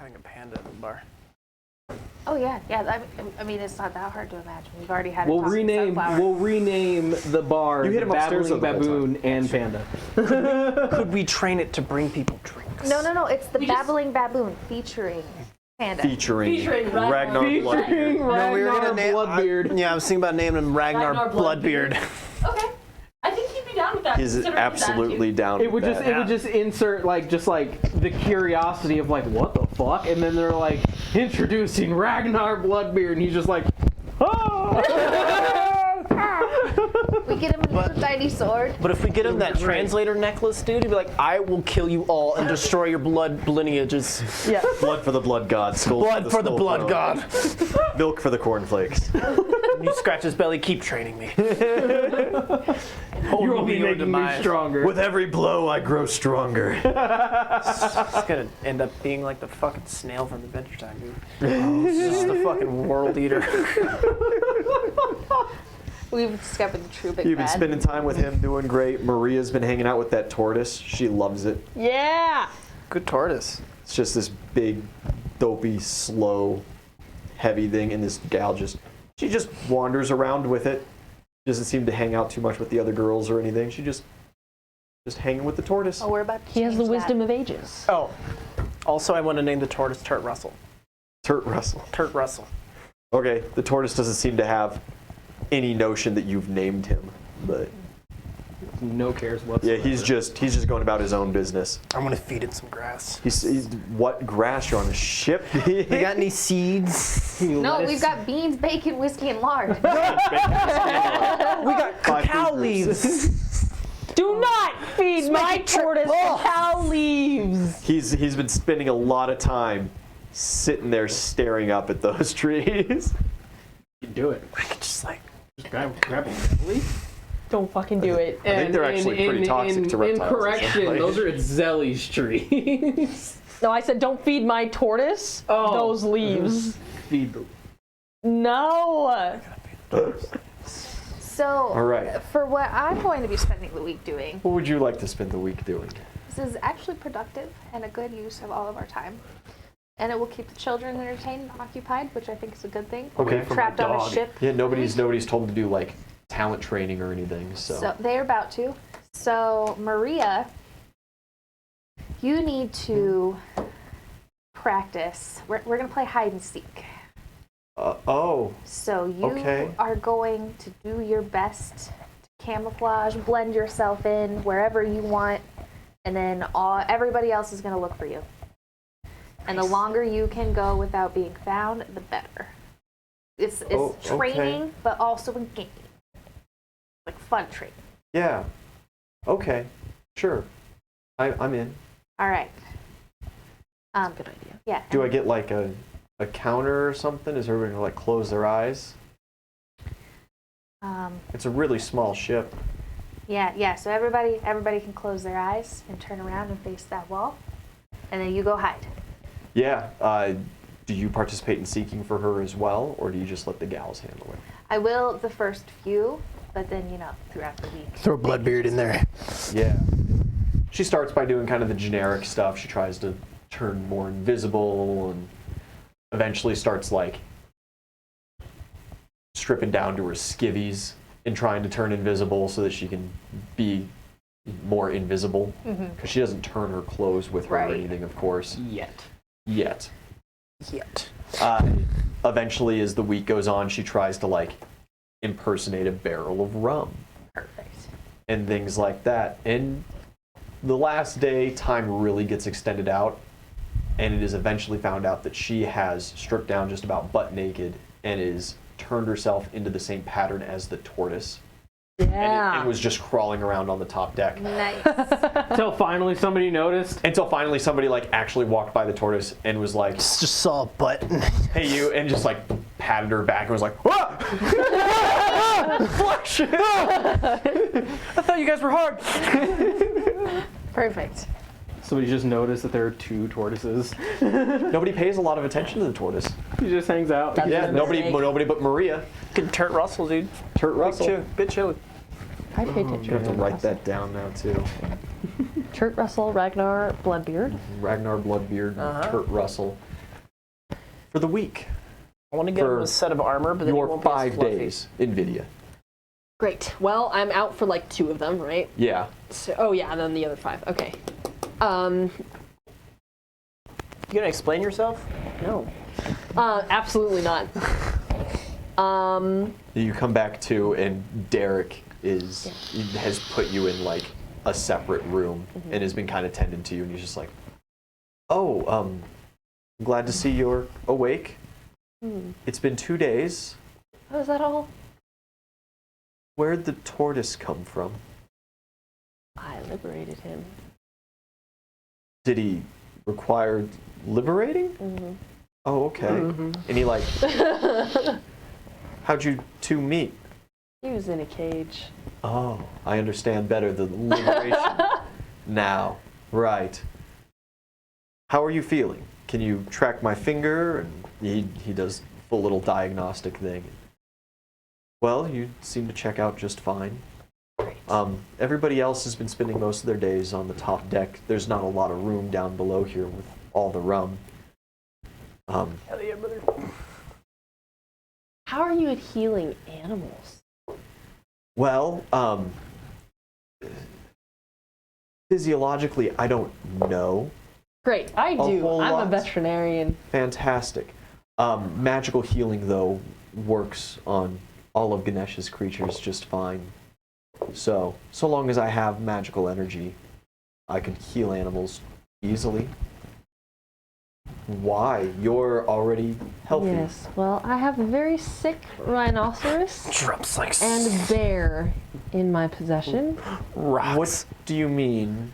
having a panda at the bar. Oh yeah. I mean, it's not that hard to imagine. We've already had. We'll rename the bar You hit him upstairs Babbling Baboon and Panda. Could we train it to bring people drinks? No. It's the Babbling Baboon featuring Panda. Featuring Ragnar Bloodbeard. Featuring Ragnar Bloodbeard. I was thinking about naming him Ragnar Bloodbeard. Okay. I think he'd be down with that. He's considering his absolutely attitude. down It would with just that. it would just insert like the curiosity of like what the fuck, and then they're like introducing Ragnar Bloodbeard, and he's just like, oh. We get him a tiny sword. But if we get him that translator necklace, dude, he'd be like, I will kill you all and destroy your blood lineages. Yeah. Blood for the blood god. Skull Blood for the skull blood throne. god. Milk for the cornflakes. You scratch his belly, keep training me. You're only making me stronger. With every blow, I grow stronger. It's gonna end up being like the fucking snail from Adventure Time, dude. It's just the fucking world eater. We've discovered the true big You've been bad. spending time with him, doing great. Maria's been hanging out with that tortoise. She loves it. Yeah. Good tortoise. It's just this big, dopey, slow, heavy thing, and this gal she just wanders around with it. Doesn't seem to hang out too much with the other girls or anything. She just hanging with the tortoise. Oh, we're about to He has the change wisdom that. of ages. Oh, also I want to name the tortoise Turt Russell. Turt Russell. Turt Russell. Okay, the tortoise doesn't seem to have any notion that you've named him, but No cares whatsoever. yeah, he's just going about his own business. I'm gonna feed it some grass. He's what grass? You're on a ship. You got any seeds? No, we've got beans, bacon, whiskey, and lard. We got cacao food leaves. Do not feed my tortoise cacao leaves. He's been spending a lot of time sitting there staring up at those trees. You can do it. I could just like. Just grab a leaf. Don't fucking do it. I think they're actually pretty toxic to reptiles. In correction, those are Zelly's trees. No, I said don't feed my tortoise those leaves. Feed the No. So, All right. for what I'm going to be spending the week doing, What would you like to spend the week doing? this is actually productive and a good use of all of our time. And it will keep the children entertained and occupied, which I think is a good thing. Okay. We're trapped on a ship. Yeah, nobody's told to do like talent training or anything. So they're about to. So Maria, you need to practice. We're going to play hide and seek. Oh, So you Okay. are going to do your best to camouflage, blend yourself in wherever you want, and then everybody else is going to look for you. And the longer you can go without being found, the better. It's Oh, training, okay. but also a game. Like fun training. yeah. Okay, sure. I'm in. All right. Good idea. Yeah. Do I get like a counter or something? Is everybody gonna like close their eyes? It's a really small ship. Yeah. So everybody can close their eyes and turn around and face that wall, and then you go hide. Yeah. Do you participate in seeking for her as well, or do you just let the gals handle it? I will the first few, but then throughout the week. Throw Bloodbeard in there. Yeah. She starts by doing kind of the generic stuff. She tries to turn more invisible and eventually starts like stripping down to her skivvies and trying to turn invisible so that she can be more invisible. Because she doesn't turn her clothes with her or Right. anything, of course. yet. Yet. Yet. Eventually, as the week goes on, she tries to like impersonate a barrel of rum Perfect. and things like that. And the last day, time really gets extended out, and it is eventually found out that she has stripped down just about butt naked and is turned herself into the same pattern as the tortoise. Yeah. And was just crawling around on the top deck. Nice. Until finally somebody noticed. Until finally somebody like actually walked by the tortoise and was like, Just saw a butt. hey you, and just like patted her back and was like, ah! Flush! I thought you guys were hard. Perfect. Somebody just noticed that there are two tortoises. Nobody pays a lot of attention to the tortoise. He just hangs out. Yeah, nobody but Maria. Good Turt Russell, dude. Turt Russell. Bit chilly. I pay attention. You have to write that down now too. Turt Russell, Ragnar, Bloodbeard. Ragnar Bloodbeard, Uh-huh. Turt Russell. for the week. I want to get him For a set of armor, but then he Your won't be as 5 fluffy. days, NVIDIA. Great. Well, I'm out for like 2 of them, right? Yeah. So, oh yeah, and then the other 5. Okay. You gonna explain yourself? No. Absolutely not. You come back to, and Derek has put you in like a separate room and has been kind of tending to you, and he's just like, "Oh, glad to see you're awake. It's been 2 days. Oh, is that all? Where'd the tortoise come from? I liberated him. Did he require liberating? Mm-hmm. Oh, okay. And he like, how'd you two meet? He was in a cage. Oh, I understand better the liberation now. Right. How are you feeling? Can you track my finger? And he does full little diagnostic thing. Well, you seem to check out just fine. Great. Everybody else has been spending most of their days on the top deck. There's not a lot of room down below here with all the rum. Hell yeah, brother. How are you at healing animals? Well, physiologically, I don't know. Great, I do. whole I'm lot. a veterinarian. Fantastic. Magical healing, though, works on all of Ganesh's creatures just fine. So long as I have magical energy, I can heal animals easily. Why? You're already healthy. Yes, well, I have a very sick rhinoceros Drums like and bear in my possession. rocks. What do you mean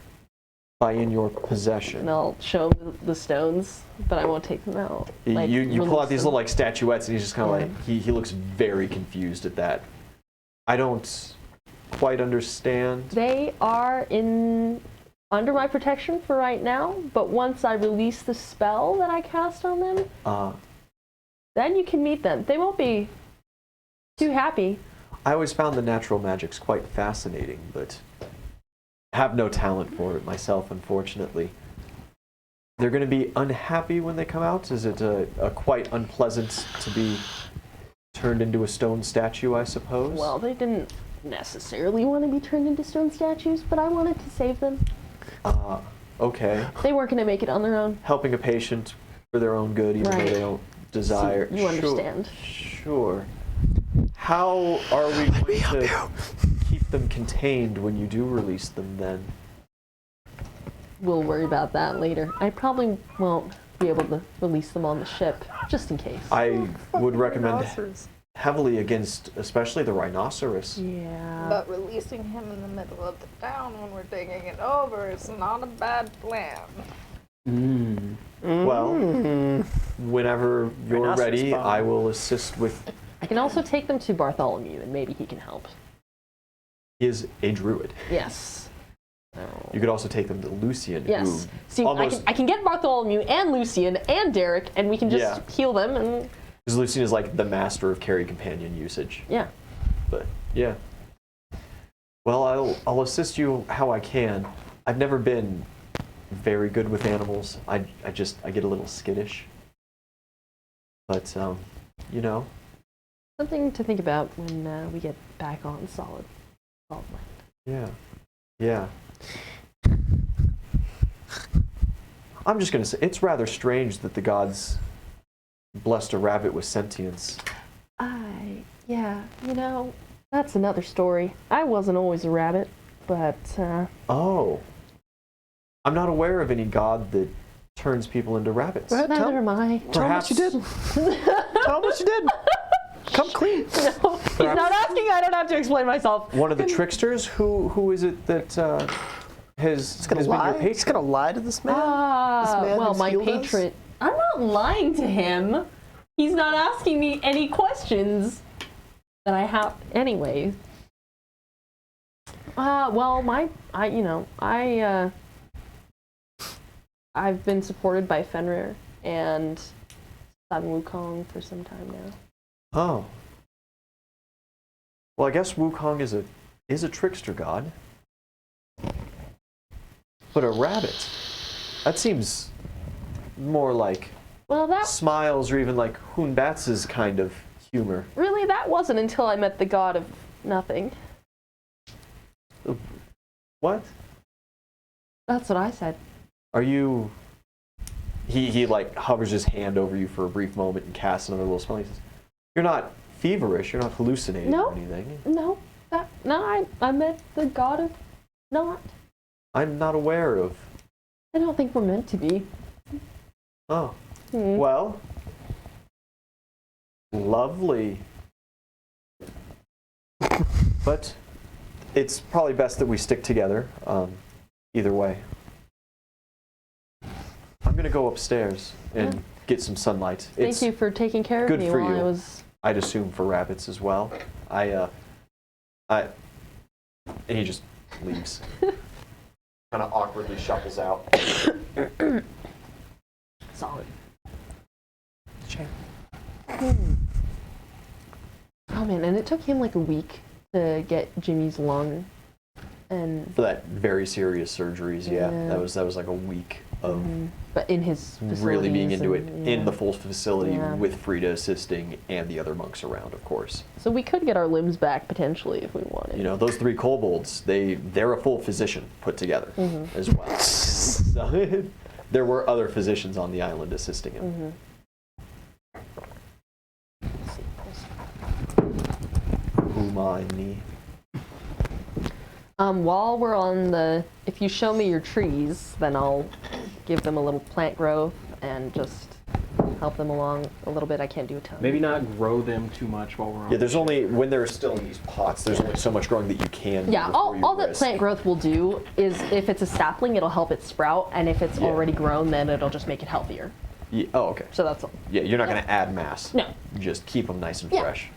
by in your possession? And I'll show him the stones, but I won't take them out. Like, you pull out release these them. little like statuettes, and he's just kind of Yeah. like he looks very confused at that. I don't quite understand. They are under my protection for right now, but once I release the spell that I cast on them, then you can meet them. They won't be too happy. I always found the natural magics quite fascinating, but have no talent for it myself, unfortunately. They're going to be unhappy when they come out? Is it a quite unpleasant to be turned into a stone statue, I suppose? Well, they didn't necessarily want to be turned into stone statues, but I wanted to save them. Okay. They weren't going to make it on their own. Helping a patient for their own good, even Right. though they don't desire. You understand. Sure. How are we going to keep them contained when you do release them then? We'll worry about that later. I probably won't be able to release them on the ship, just in case. I would recommend heavily against especially the rhinoceros. Yeah. But releasing him in the middle of the town when we're taking it over is not a bad plan. Well, whenever you're Rhinoceros ready, bomb. I will assist with. I can also take them to Bartholomew, and maybe he can help. He is a druid. Yes. You could also take them to Lucian. Yes. Who See, almost, I can get Bartholomew and Lucian and Derek, and we can just Yeah. heal them, and because Lucian is like the master of carry companion usage. yeah. But yeah. Well, I'll assist you how I can. I've never been very good with animals. I get a little skittish. But you know. Something to think about when we get back on solid land. Yeah. Yeah. I'm just gonna say it's rather strange that the gods blessed a rabbit with sentience. Yeah, that's another story. I wasn't always a rabbit, but Oh. I'm not aware of any god that turns people into rabbits. Go ahead, tell neither am I. him what you did. Tell him what you did. Come clean. No, he's not asking. I don't have to explain myself. One of the tricksters? Who is it that has been your patron? He's gonna lie to this man. This man Well, who's my healed us? patron. I'm not lying to him. He's not asking me any questions that I have anyway. Well, I've been supported by Fenrir and Sun Wukong for some time now. Oh. Well, I guess Wukong is a trickster god. But a rabbit? That seems more like Well, that smiles or even like Hunbatz's kind of humor. really, that wasn't until I met the god of nothing. What? That's what I said. Are you... He like hovers his hand over you for a brief moment and casts another little spell. He says, "You're not feverish. You're not hallucinating No. or anything." No, I met the god of not. I'm not aware of. I don't think we're meant to be. Oh. Hmm. Well. Lovely. But it's probably best that we stick together. Either way. I'm going to go upstairs and get some sunlight. Thank you for taking care of good me for while you. I was. I'd assume for rabbits as well. And he just leaves. Kind of awkwardly shuffles out. Solid. Shame. Oh man, and it took him like a week to get Jimmy's lung, and For that very serious surgeries, yeah. Yeah. That was like a week of but in his really being into it facilities in and- the full facility Yeah. with Frida assisting and the other monks around, of course. So we could get our limbs back potentially if we wanted. You know, those 3 kobolds, they're a full physician put together as well. So, there were other physicians on the island assisting him. Umani. While we're on the, if you show me your trees, then I'll give them a little plant growth and just help them along a little bit. I can't do a ton. Maybe not grow them too much while we're on. Yeah, there's only, when they're still in these pots, there's only so much growing that you can do Yeah, before you all that risk. plant growth will do is if it's a sapling, it'll help it sprout, and if it's Yeah. already grown, then it'll just make it healthier. Yeah, oh, okay. So that's all. Yeah, you're not going to add mass. No. Just keep them nice and Yeah. fresh.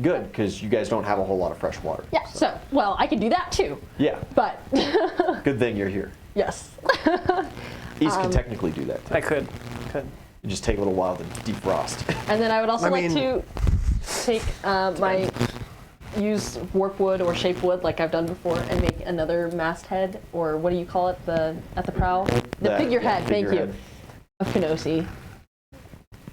Good, because you guys don't have a whole lot of fresh water. Yeah, so, well, I can do that too, Yeah, but good thing you're here. yes. East can technically do that too. I could. It just take a little while to defrost. And then I would also I like mean- to take my use warp wood or shape wood like I've done before and make another masthead, or what do you call it, at the prow? The That- figurehead, yeah, thank you, figurehead. of Kenosi.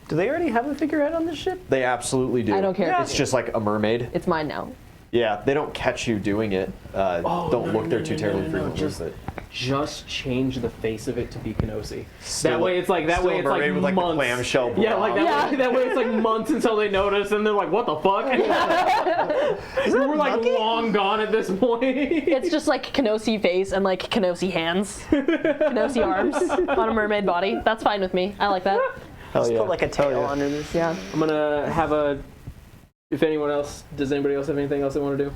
Do they already have a figurehead on this ship? They absolutely do. I don't care. It's just like a mermaid. It's mine now. Yeah, they don't catch you doing it. Don't look there too terribly frequently. Just, but just change the face of it to be Kenosi. still- That way it's like still a mermaid with like months. the clamshell. Yeah, like blob. that. That way it's like months until they notice, and they're like, "What the fuck?" We're like long gone at this point. It's just like Kenosi face and like Kenosi hands, Kenosi arms on a mermaid body. That's fine with me. I like that. Hell Just yeah. put like a tail Hell yeah. under this. Yeah. I'm gonna have a. If anyone else, does anybody else have anything else they want to do?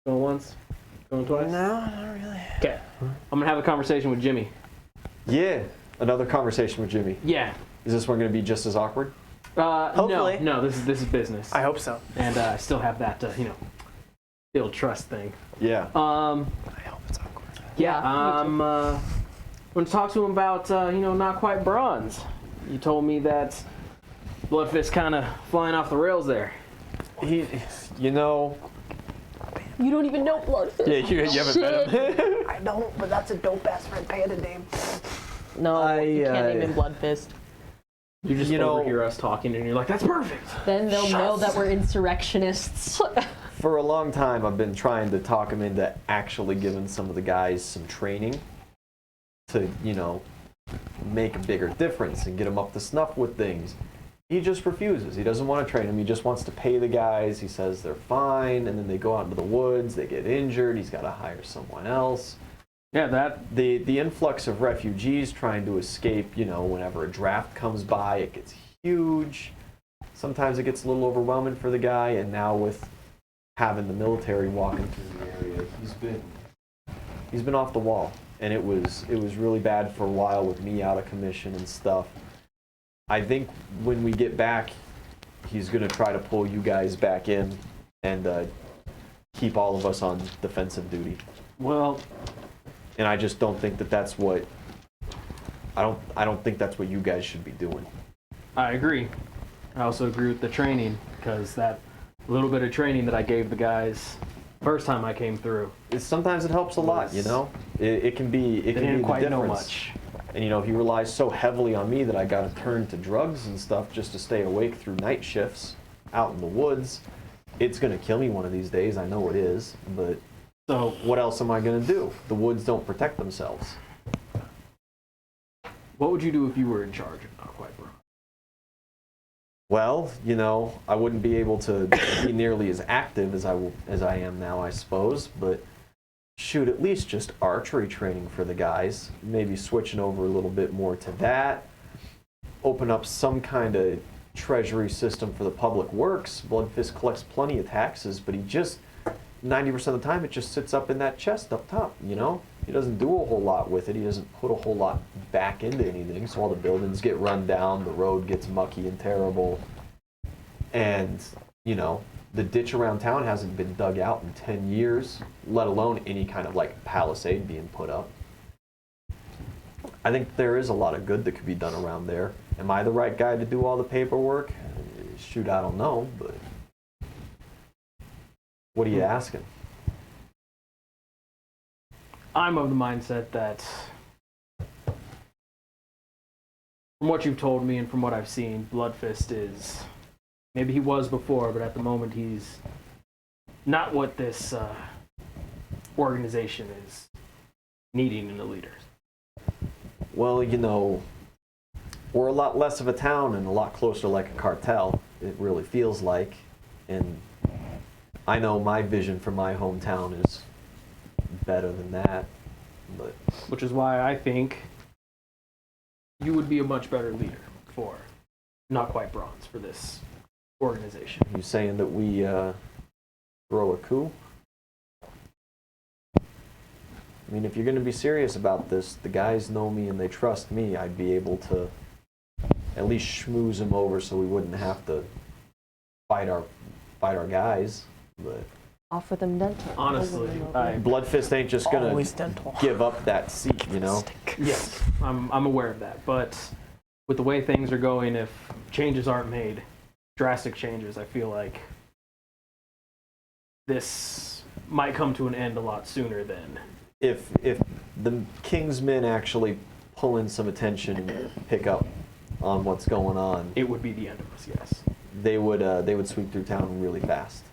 Going once, going twice. No, not really. Okay, I'm gonna have a conversation with Jimmy. Yeah, another conversation with Jimmy. Yeah. Is this one going to be just as awkward? Hopefully. No, this is business. I hope so. And I still have that, build trust thing. Yeah. I hope it's awkward. Yeah, Yeah, me I'm going to talk to him about, not quite bronze. You told me that Bloodfist kind of flying off the rails there. You know. You don't even know Bloodfist. Yeah, you haven't met him. I don't, but that's a dope ass Red Panda name. No, you can't I- name him Bloodfist. You just You know- overhear us talking, and you're like, "That's perfect." Then they'll know that we're insurrectionists. For a long time, I've been trying to talk him into actually giving some of the guys some training to, make a bigger difference and get them up to snuff with things. He just refuses. He doesn't want to train them. He just wants to pay the guys. He says they're fine, and then they go out into the woods. They get injured. He's got to hire someone else. Yeah, that. The influx of refugees trying to escape, whenever a draft comes by, it gets huge. Sometimes it gets a little overwhelming for the guy, and now with having the military walking through the area, he's been off the wall. And it was really bad for a while with me out of commission and stuff. I think when we get back, he's going to try to pull you guys back in and keep all of us on defensive duty. Well, And I just don't think that's what I don't think that's what you guys should be doing. I agree. I also agree with the training, because that little bit of training that I gave the guys first time I came through, Sometimes it helps a lot, It can be they the didn't quite difference. know much. And you know, he relies so heavily on me that I gotta turn to drugs and stuff just to stay awake through night shifts out in the woods. It's gonna kill me one of these days, I know it is, but So, what else am I gonna do? The woods don't protect themselves. what would you do if you were in charge of Not Quite Bronze? Well, you know, I wouldn't be able to be nearly as active as I am now, I suppose, but shoot, at least just archery training for the guys. Maybe switching over a little bit more to that. Open up some kind of treasury system for the public works. Bloodfist collects plenty of taxes, but he just, 90% of the time, it just sits up in that chest up top, you know? He doesn't do a whole lot with it. He doesn't put a whole lot back into anything, so all the buildings get run down, the road gets mucky and terrible. And, you know, the ditch around town hasn't been dug out in 10 years, let alone any kind of like palisade being put up. I think there is a lot of good that could be done around there. Am I the right guy to do all the paperwork? Shoot, I don't know, but what are you asking? I'm of the mindset that, from what you've told me and from what I've seen, Bloodfist is, maybe he was before, but at the moment he's not what this organization is needing in the leaders. Well, you know, we're a lot less of a town and a lot closer like a cartel, it really feels like. And I know my vision for my hometown is better than that, but Which is why I think you would be a much better leader for Not Quite Bronze, for this organization. you saying that we throw a coup? I mean, if you're going to be serious about this, the guys know me and they trust me. I'd be able to at least schmooze them over so we wouldn't have to fight our guys. But Offer them dental. Honestly, I, Bloodfist ain't just going Always to dental. give up that seat, you know? yes, I'm aware of that. But with the way things are going, if changes aren't made, drastic changes, I feel like this might come to an end a lot sooner than. If the King's men actually pull in some attention and pick up on what's going on, It would be the end of us, yes. they would sweep through town really fast.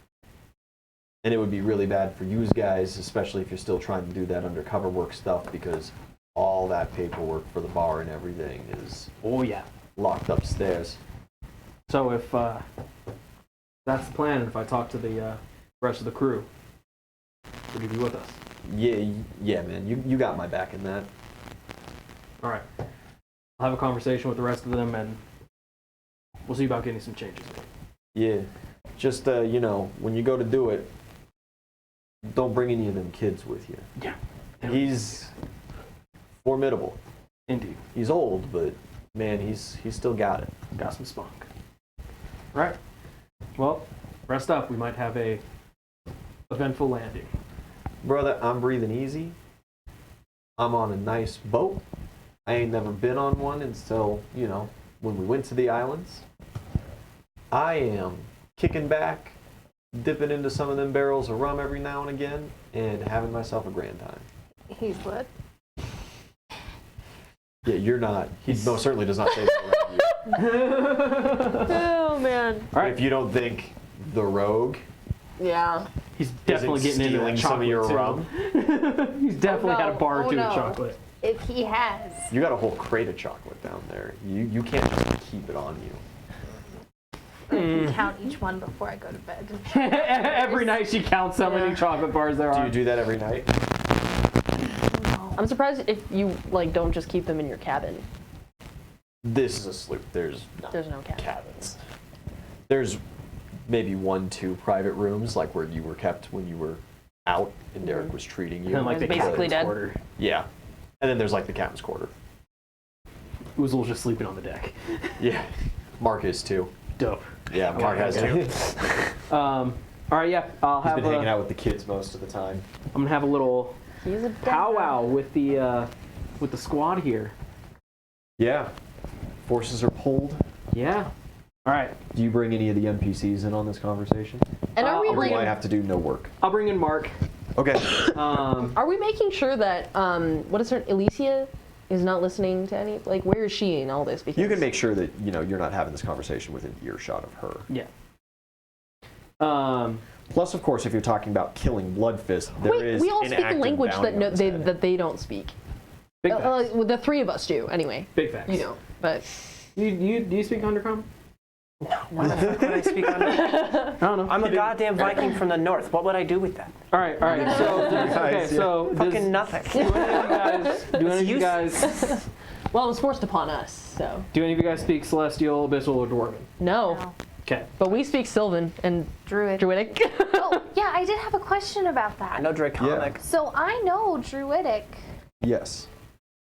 And it would be really bad for you guys, especially if you're still trying to do that undercover work stuff, because all that paperwork for the bar and everything is Oh, yeah. locked upstairs. So if that's the plan, and if I talk to the rest of the crew, would you be with us? Yeah, man, you got my back in that. All right. I'll have a conversation with the rest of them, and we'll see about getting some changes made. Yeah, just you know, when you go to do it, don't bring any of them kids with you. Yeah. He's formidable. Indeed. He's old, but man, he's still got it. Got some spunk. All right. Well, rest up. We might have a eventful landing. Brother, I'm breathing easy. I'm on a nice boat. I ain't never been on one until, you know, when we went to the islands. I am kicking back, dipping into some of them barrels of rum every now and again, and having myself a grand time. He's what? Yeah, you're not. He most certainly does not say that around you. Oh man. All right. If you don't think the rogue Yeah. He's definitely isn't getting into stealing that some chocolate of your too. rum, He's definitely Oh, had a no. bar or Oh, two no. of chocolate. If he has. you got a whole crate of chocolate down there. You can't just keep it on you. Count each one before I go to bed. Every night she counts how many chocolate bars there Do are. you do that every night? I'm surprised if you like don't just keep them in your cabin. This is a sloop. There's There's no cabin. cabins. There's maybe 1-2 private rooms, like where you were kept when you were out and Derek was treating you. And like the Basically captain's dead. quarter. Yeah. And then there's like the captain's quarter. Oozle's just sleeping on the deck. Yeah. Mark is too. Dope. Yeah, Mark has okay. too. All right, yeah. I'll He's have been hanging out with the kids most of the time. I'm gonna have a little He's a dead powwow with the squad here. Yeah. Forces are pulled. Yeah. All right. Do you bring any of the NPCs in on this conversation? And are we I'll Or do I like, have to do no work? I'll bring in Mark. Okay. Um, are we making sure that what is her Elysia? is not listening to any. Like, where is she in all this? Because You can make sure that you're not having this conversation within earshot of her. Yeah. Plus, of course, if you're talking about killing Bloodfist, there is we all an speak a active language bounty that on his head. that they don't speak. Big facts. Well, the three of us do, anyway. Big facts. You know, but Do you speak Undercommon? Why the fuck would I speak on that? I don't know. I'm a goddamn Viking from the north. What would I do with that? All right. So, Fucking nothing. do any of you guys well, it was forced upon us, so do any of you guys speak Celestial, Abyssal, or Dwarven? no. Okay. But we speak Sylvan and Druidic. Oh, yeah, I did have a question about I that. know Draconic. So I know Druidic, Yes.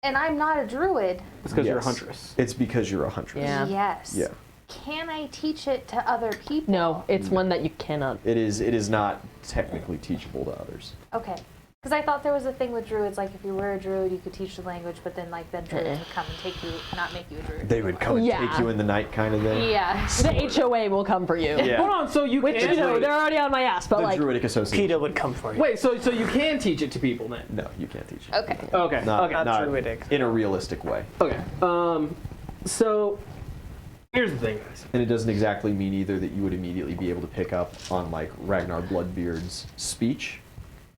and I'm not a druid. It's because you're a Yes. huntress. It's because you're a huntress. Yeah. Yes. Yeah. Can I teach it to other people? No, it's one that you cannot. It is not technically teachable to others. Okay. Because I thought there was a thing with druids, like if you were a druid, you could teach the language, but then druids would come and take you, not make you a druid. They would come and Yeah. take you in the night kind of thing. Yeah. The HOA will come for you. Yeah. Hold on. So you Which, can you know, they're already on my ass, but The like, Druidic Association. PETA would come for you. wait. So you can teach it to people then? No, you can't teach it. Okay. Okay. Not, okay. Not Druidic. in a realistic way. Okay. So here's the thing, guys. And it doesn't exactly mean either that you would immediately be able to pick up on like Ragnar Bloodbeard's speech,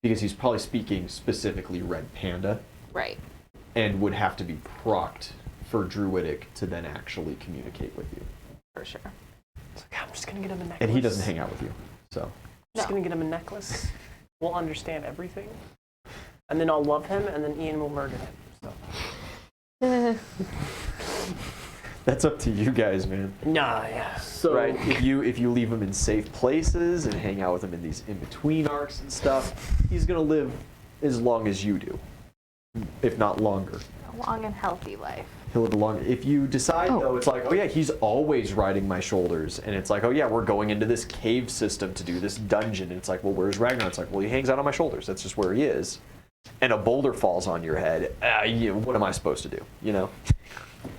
because he's probably speaking specifically Red Panda Right. and would have to be procced for Druidic to then actually communicate with you. For sure. It's like, I'm just gonna get him a necklace. And he doesn't hang out with you, so. Just No. gonna get him a necklace. We'll understand everything. And then I'll love him, and then Ian will murder him. So. That's up to you guys, man. Nah, yeah. So Right? If you leave him in safe places and hang out with him in these in-between arcs and stuff, he's gonna live as long as you do, if not longer. A long and healthy life. He'll live longer. If you decide though, it's like, oh yeah, he's always riding my shoulders, and it's like, oh yeah, we're going into this cave system to do this dungeon, and it's like, well, where's Ragnar? It's like, well, he hangs out on my shoulders. That's just where he is. And a boulder falls on your head. What am I supposed to do? You know?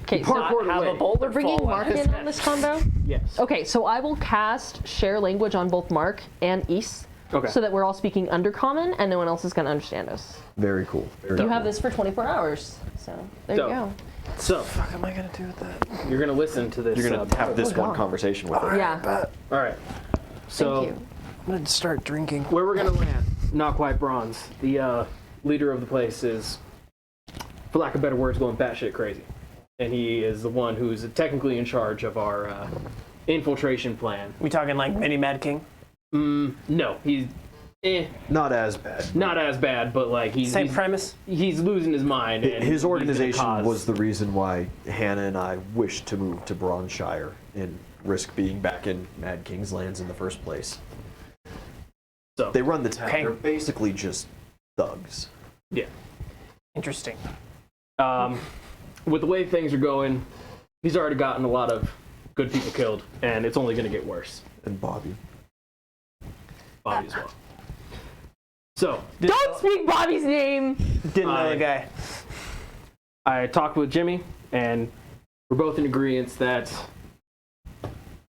okay, so Parkour Have a away. boulder we're bringing fall Mark on his in head. on this combo. Yes. Okay, so I will cast share language on both Mark and Ys, Okay. so that we're all speaking Undercommon and no one else is going to understand us. Very cool. Very You cool. have this for 24 hours, so there Dope. you go. So What am I gonna do with that? you're gonna listen to this. You're gonna have this Oh, one God. conversation with him. Yeah, All right. So thank you. I'm gonna start drinking. where we're gonna land? Not quite bronze. The leader of the place is, for lack of better words, going batshit crazy, and he is the one who's technically in charge of our infiltration plan. We talking like mini Mad King? No, he's Not as bad. not as bad, but like Same premise. he's losing his mind. And His he's gonna organization cause- was the reason why Hannah and I wished to move to Bronshire and risk being back in Mad King's lands in the first place. So They run the town. Okay. They're basically just thugs. yeah. Interesting. With the way things are going, he's already gotten a lot of good people killed, and it's only going to get worse. And Bobby. Bobby as well. So Don't speak Bobby's name! Didn't know the guy. I talked with Jimmy, and we're both in agreement that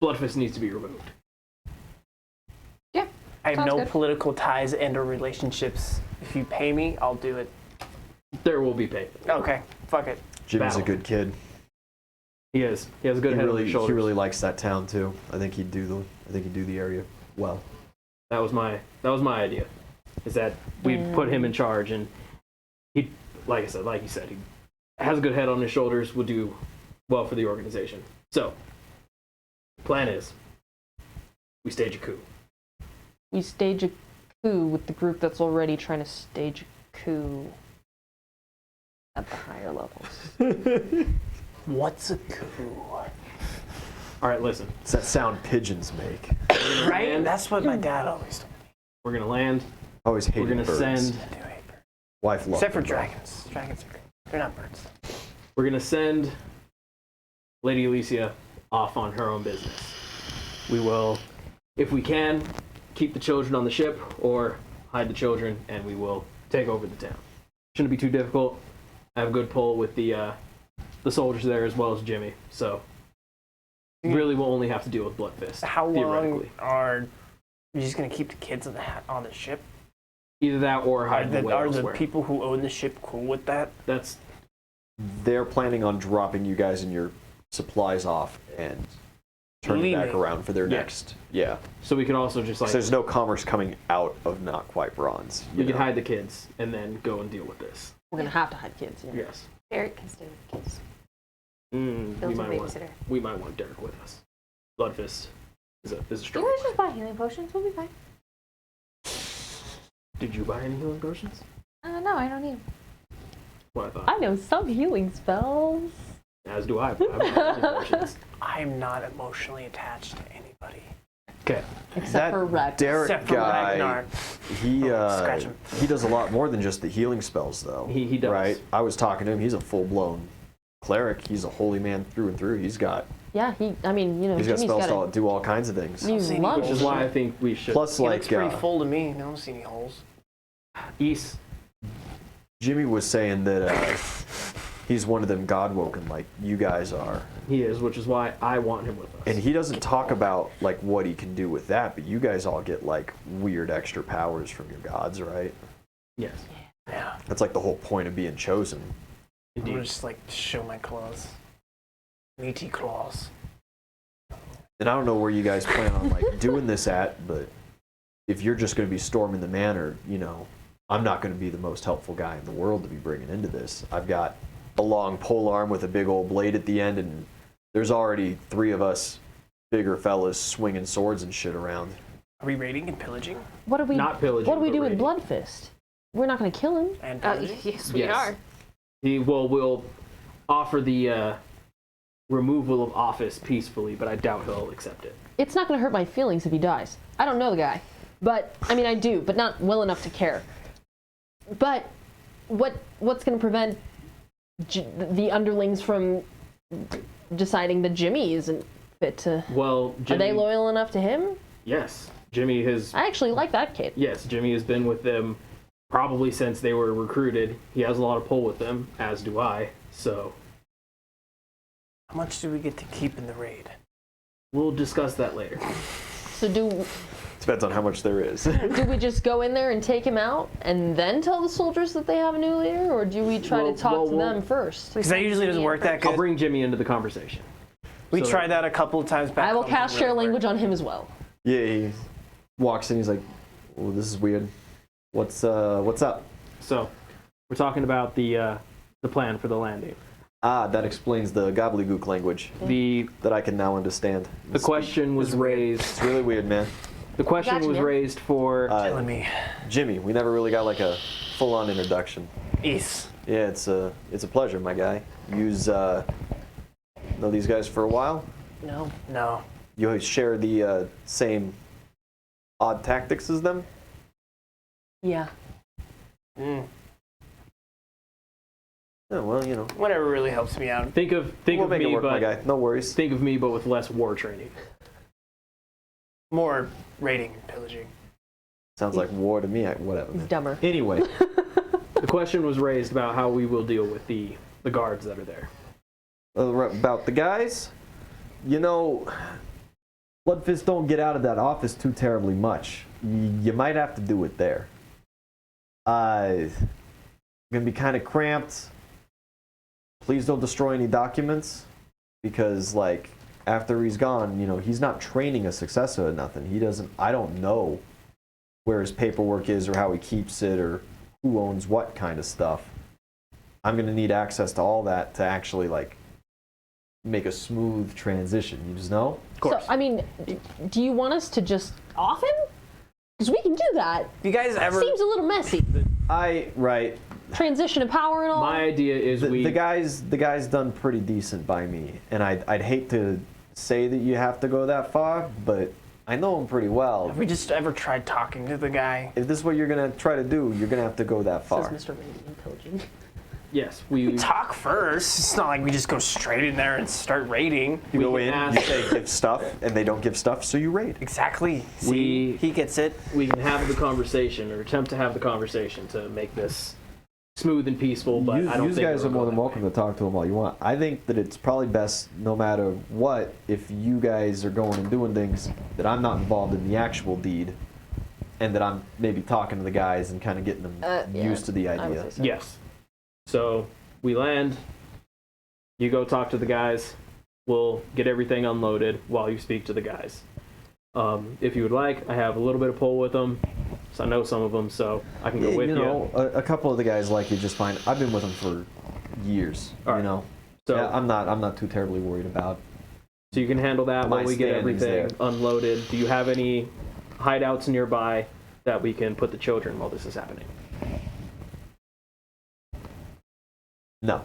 Bloodfist needs to be removed. Yeah. I have Sounds no good. political ties and or relationships. If you pay me, I'll do it. There will be payment. Okay, fuck it. Jimmy's Battle. a good kid. He is. He has a good He head on really, his he shoulders. really likes that town too. I think he'd do the area well. That was my idea. Is that we'd put him in charge, and he, like you said, he has a good head on his shoulders. Would do well for the organization. So, plan is, we stage a coup. We stage a coup with the group that's already trying to stage a coup at the higher levels. What's a coup? All right, listen. It's that sound pigeons make. Right? land. That's what my dad always told We're gonna land. I always hated We're gonna birds. send. me. Wife loved Except for them. dragons. Dragons are great. They're not birds. We're gonna send Lady Alicia off on her own business. We will, if we can, keep the children on the ship or hide the children, and we will take over the town. Shouldn't be too difficult. I have a good pull with the soldiers there as well as Jimmy, so really we'll only have to deal with Bloodfist. How long theoretically. are you just gonna keep the kids on the ship? Either that or Are hide them away the elsewhere. people who own the ship cool with that? That's they're planning on dropping you guys and your supplies off and turning back Leaving. around for their Yeah. next. Yeah. So we could also just like So there's no commerce coming out of Not Quite Bronze. we you could know? hide the kids and then go and deal with this. We're gonna have to hide kids. Yeah. Yes. Derek can stay with the kids. We Bill's a might want babysitter. Derek with us. Bloodfist is a You strong. guys just buy healing potions. We'll be fine. Did you buy any healing potions? No, I don't need them. What I thought. I know some healing spells. As do I. But I have healing potions. I'm not emotionally attached to anybody. Okay. Except That for Rex. Derek Except for guy, Ragnar. he Scratch him. he does a lot more than just the healing spells, though. He does. Right? I was talking to him. He's a full-blown cleric. He's a holy man through and through. He's got Yeah, he's got Jimmy's spells to do all kinds of things. use See, lunch. Which is why I think we should. Plus, He like looks pretty full to me. I don't see any holes. East. Jimmy was saying that he's one of them God-woken like you guys are. He is, which is why I want him with us. And he doesn't talk about like what he can do with that, but you guys all get like weird extra powers from your gods, right? Yes. Yeah. That's like the whole point of being chosen. I'm Indeed. gonna just like show my claws. Meaty claws. And I don't know where you guys plan on like doing this at, but if you're just going to be storming the manor, you know, I'm not going to be the most helpful guy in the world to be bringing into this. I've got a long pole arm with a big old blade at the end, and there's already 3 of us bigger fellas swinging swords and shit around. Are we raiding and pillaging? What do we? Not pillaging. What do we but do with raiding. Bloodfist? We're not gonna kill him. And pillaging? Yes, we Yes. are. We'll offer the removal of office peacefully, but I doubt he'll accept it. It's not gonna hurt my feelings if he dies. I don't know the guy, but I mean I do, but not well enough to care. But what's gonna prevent the underlings from deciding that Jimmy isn't fit to? Well, Jimmy, Are they loyal enough to him? Yes, Jimmy has. I actually like that kid. Yes, Jimmy has been with them probably since they were recruited. He has a lot of pull with them, as do I. So How much do we get to keep in the raid? we'll discuss that later. So do Depends on how much there is. we just go in there and take him out and then tell the soldiers that they have a new leader, or do we try to talk to them first? Because that usually doesn't work that I'll good. bring Jimmy into the conversation. We So- tried that a couple of times back I will home, cast didn't share really work. language on him as well. Yeah, he walks in. He's like, "Well, this is weird. What's up?" So we're talking about the plan for the landing. Ah, that explains the gobbledygook language The that I can now understand. the question was raised. It's really weird, man. The question Gotcha, was man. raised for. Killing me. Jimmy, we never really got like a full-on introduction. East. Yeah, it's a pleasure, my guy. You's know these guys for a while. No. No. You share the same odd tactics as them. Yeah. Mm. Oh, well, you know, Whatever really helps me out. think of we'll make it me, work, my but guy. No worries. think of me, but with less war training. More raiding and pillaging. Sounds like war to me. Whatever, man. Dumber. Anyway, The question was raised about how we will deal with the guards that are there. about the guys, you know, Bloodfist don't get out of that office too terribly much. You might have to do it there. Gonna be kind of cramped. Please don't destroy any documents, because like after he's gone, you know, he's not training a successor or nothing. He doesn't. I don't know where his paperwork is or how he keeps it or who owns what kind of stuff. I'm gonna need access to all that to actually like make a smooth transition. You just know? Of course. So, I mean, do you want us to just off him? Because we can do that. You guys ever? Seems a little messy. Right. Transition of power and all. My idea is The guy's done pretty decent by me, and I'd hate to say that you have to go that far, but I know him pretty well. Have we just ever tried talking to the guy? If this is what you're gonna try to do, you're gonna have to go that far. Says Mr. Radiant Pillaging. yes, we Talk first. It's not like we just go straight in there and start raiding. You we go can in, ask- you say give stuff, and they don't give stuff, so you raid. Exactly. See, We- he gets it. we can have the conversation or attempt to have the conversation to make this smooth and peaceful. But you I don't you think guys it'll are more go than that welcome way. to talk to him all you want. I think that it's probably best, no matter what, if you guys are going and doing things that I'm not involved in the actual deed, and that I'm maybe talking to the guys and kind of getting them Yeah, used to the I would idea. say so. Yes. So we land. You go talk to the guys. We'll get everything unloaded while you speak to the guys. If you would like, I have a little bit of pull with them. So I know some of them, so I can go with you. A couple of the guys like you just fine. I've been with them for years. All right. You know, So yeah, I'm not too terribly worried about. So you can handle that My while we get standing's everything there. unloaded. Do you have any hideouts nearby that we can put the children while this is happening? No,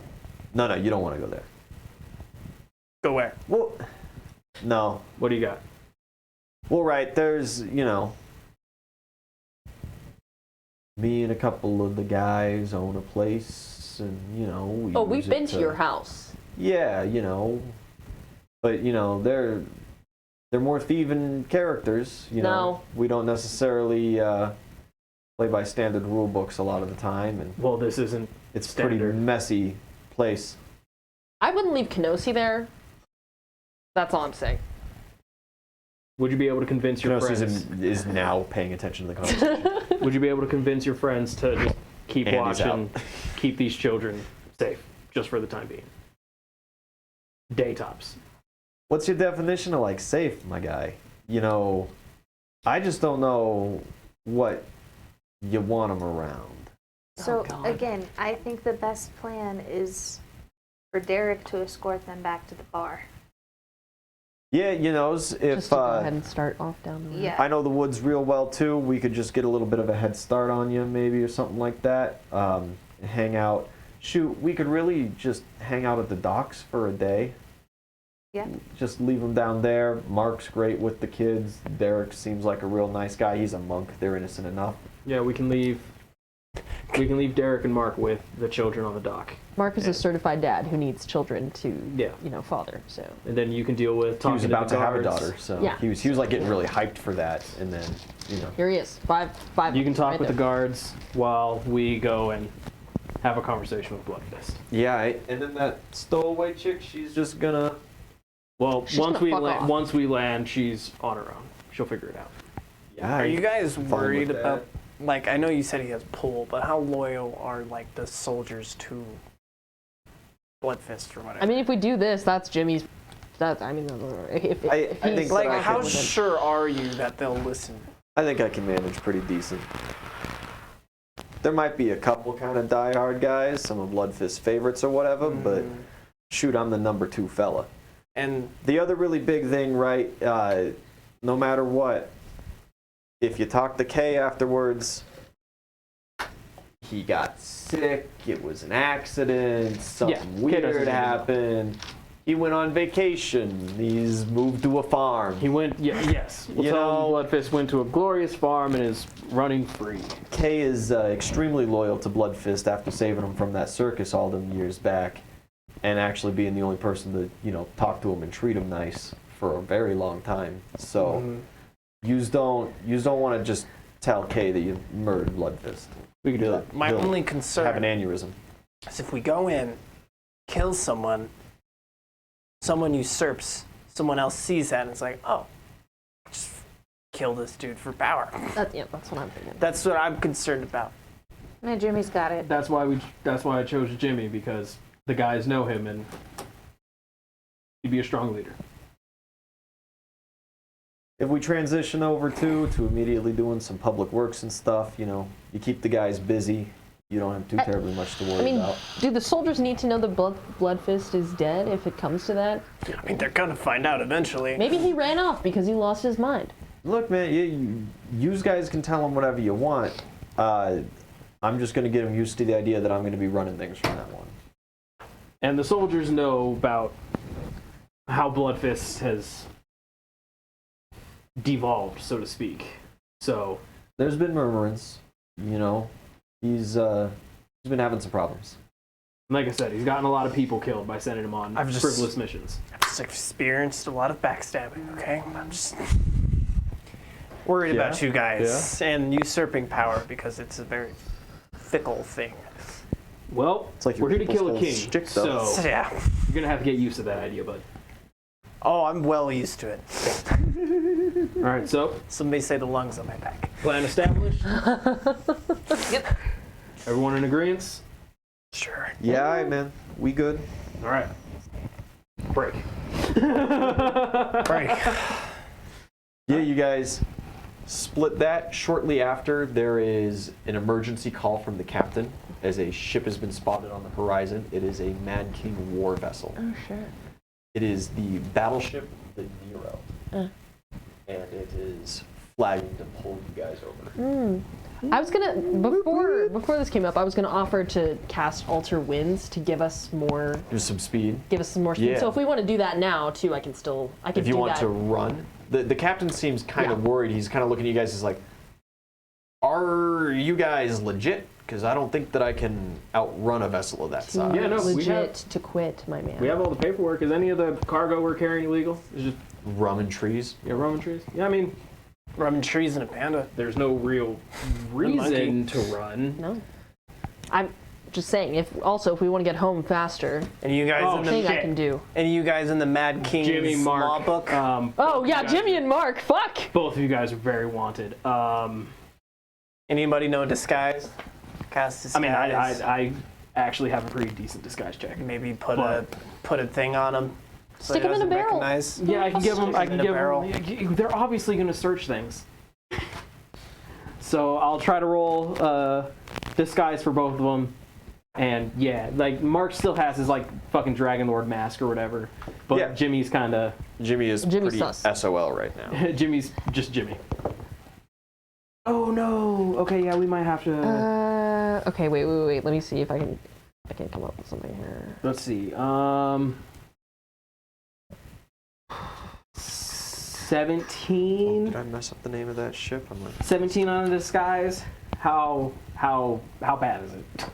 you don't want to go there. Go where? Well, no. What do you got? Well, right, there's, me and a couple of the guys own a place, and, we Oh, use we've it been to your house. Yeah, but, they're more thieving characters, No. We don't necessarily play by standard rule books a lot of the time, and Well, this isn't it's a standard. pretty messy place. I wouldn't leave Kenosi there. That's all I'm saying. Would you be able to convince your Kenosis friends? is now paying attention to the conversation. Would you be able to convince your friends to just keep Andy's watching, out. keep these children safe, just for the time being? Day tops. What's your definition of like safe, my guy? I just don't know what you want them around. So God. again, I think the best plan is for Derek to escort them back to the bar. Yeah, if Just to go ahead and start off down the road. Yeah. I know the woods real well too, we could just get a little bit of a head start on you maybe or something like that. Hang out. Shoot, we could really just hang out at the docks for a day. Yeah. Just leave them down there. Mark's great with the kids. Derek seems like a real nice guy. He's a monk. They're innocent enough. Yeah, we can leave Derek and Mark with the children on the dock. Mark is a certified dad who needs children to, Yeah. father. So And then you can deal with He talking was to about the to have a guards. daughter, so Yeah. he was like getting really hyped for that, and then here he is. Five. You can talk right with the there. guards while we go and have a conversation with Bloodfist. yeah, and then that stowaway chick, she's just gonna. Well, She's once gonna we fuck off. once we land, she's on her own. She'll figure it out. Yeah, Are you guys with worried that. about, I know you said he has pull, but how loyal are, the soldiers Bloodfist or whatever? I mean, if we do this, that's Jimmy's. If I he's think that like, I how can- sure are you that they'll listen? I think I can manage pretty decent. There might be a couple kind of diehard guys, some of Bloodfist's favorites or whatever, but shoot, I'm the number 2 fella. And The other really big thing, right, no matter what, if you talk to Kay afterwards, he got sick, it was an accident, something Kay doesn't weird even know. happened, he went on vacation, he's moved to a farm. He went. Yes. We'll You tell know- him Bloodfist went to a glorious farm and is running free. Kay is extremely loyal to Bloodfist after saving him from that circus all them years back, and actually being the only person to talk to him and treat him nice for a very long time. So yous don't want to just tell Kay that you murdered Bloodfist. We can do that. my He'll only have concern an aneurysm. is if we go in, kill someone usurps, someone else sees that and it's like, oh, just kill this dude for power. that's what I'm thinking. That's what I'm concerned about. No, Jimmy's got it. That's why I chose Jimmy, because the guys know him and he'd be a strong leader. If we transition over to immediately doing some public works and stuff, you keep the guys busy. You don't have too terribly much to worry about. Do the soldiers need to know the Bloodfist is dead if it comes to that? I mean, they're gonna find out eventually. Maybe he ran off because he lost his mind. Look, man, you guys can tell them whatever you want. I'm just going to get them used to the idea that I'm going to be running things from that one. And the soldiers know about how Bloodfist has devolved, so to speak. So There's been murmurings, he's been having some problems. like I said, he's gotten a lot of people killed by sending him on I've just- frivolous missions. I've just experienced a lot of backstabbing, okay? I'm just worried Yeah, about you guys and usurping power because it's a very fickle thing. Well, It's like your we're here to kill a people's king, stick, though. so Yeah. you're gonna have to get used to that idea, bud. Oh, I'm well used to it. All right, so Somebody say the lungs on my back. plan established. Yep. Everyone in agreement? Sure. Yeah, all right, man. We good. All right. break. Break. Yeah, you guys split that. Shortly after, there is an emergency call from the captain as a ship has been spotted on the horizon. It is a Mad King war vessel. Oh, shit. It is the battleship, the Nero. And it is flagging to pull you guys over. I was gonna before this came up. I was gonna offer to cast Alter Winds to give us more. There's some speed. Give us some more speed. Yeah. So if we want to do that now too, I can do If you want that. to run, the captain seems kind of Yeah. worried. He's kind of looking at you guys as like, are you guys legit? Because I don't think that I can outrun a vessel of that size. Yeah, no, we legit have- to quit, my man. We have all the paperwork. Is any of the cargo we're carrying illegal? Is just Rum and trees. Roman trees? Yeah, I mean, Rubbing trees and a panda. there's no real reason to run. No. I'm just saying. If we want to get home faster, And you guys in the thing I can do. And you guys in the Mad King's Jimmy, Mark. law book. Oh both yeah, you guys Jimmy are- and Mark. Fuck. Both of you guys are very wanted. Anybody know disguise? Cast disguise. I mean, I actually have a pretty decent disguise check. maybe put But- a thing on him. So Stick he 'em in a doesn't barrel. recognize. Yeah, I can give them. I Stick can 'em in a give barrel. them. They're obviously going to search things. So I'll try to roll disguise for both of them. And yeah, like Mark still has his like fucking Dragon Lord mask or whatever, but Yeah. Jimmy's kind of Jimmy's pretty sus. SOL right now. Jimmy's just Jimmy. Oh no. Okay, yeah, we might have to. Okay, wait. Let me see if I can come up with something here. Let's see. 17. Did I mess up the name of that ship? I'm like, 17 on a disguise. How bad is it?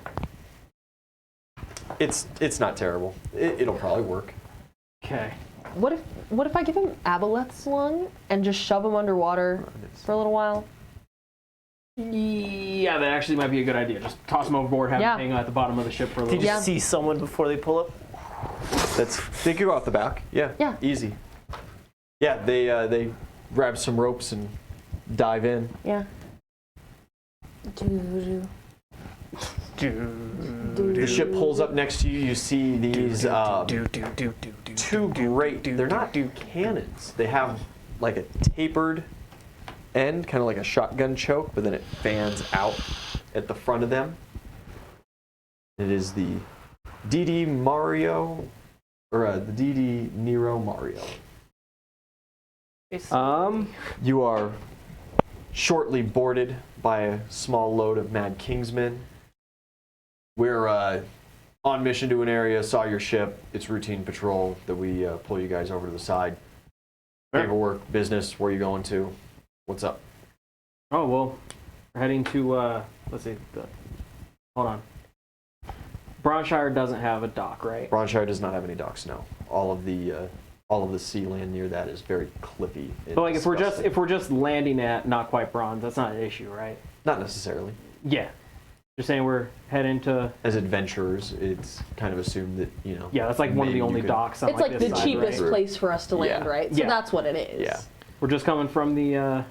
it's not terrible. It'll probably work. Okay. What if I give him Aboleth's lung and just shove him underwater for a little while? Yeah, that actually might be a good idea. Just toss them overboard, have Yeah. them hang at the bottom of the ship for a Did little you bit. Yeah. see someone before they pull up? They could go off the back. Yeah. Yeah. Easy. Yeah, they grab some ropes and dive in. Yeah. The ship pulls up next to you. You see these two great. They're not cannons. They have like a tapered end, kind of like a shotgun choke, but then it fans out at the front of them. It is the DD Mario, or the DD Nero Mario. You are shortly boarded by a small load of Mad Kingsmen. We're on mission to an area, saw your ship. It's routine patrol that we pull you guys over to the side. Sure. Paperwork, business, where you going to? What's up? Oh, well, we're heading to, let's see. Hold on. Bronshire doesn't have a dock, right? Bronshire does not have any docks, no. All of the sea land near that is very cliffy. and But like if disgusting. we're just landing at not quite bronze, that's not an issue, right? Not necessarily. Yeah. Just saying we're heading to, As adventurers, it's kind of assumed that, yeah, that's like one of maybe the you only could- docks on It's like this the side, cheapest right? place for us to land, Yeah. right? So Yeah. that's what it is. Yeah. We're just coming from the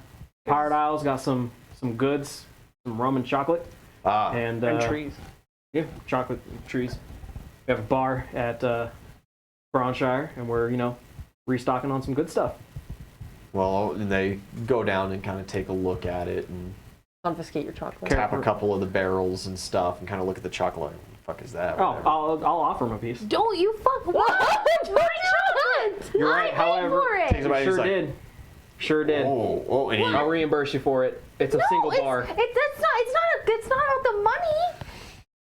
Pirate Isles, got some goods, some rum and chocolate, and And trees. Yeah, chocolate trees. We have a bar at Bronshire, and we're restocking on some good stuff. Well, and they go down and kind of take a look at it and Confiscate your chocolate. Okay. tap a couple of the barrels and stuff and kind of look at the chocolate. What the fuck is that? Oh, Whatever. I'll offer him a piece. Don't you fuck what? Why not? You're I right, paid however, for it. Takes about- Sure he's like, did. Sure did. Oh, and he, I'll reimburse you for it. It's a single bar. It's not about the money.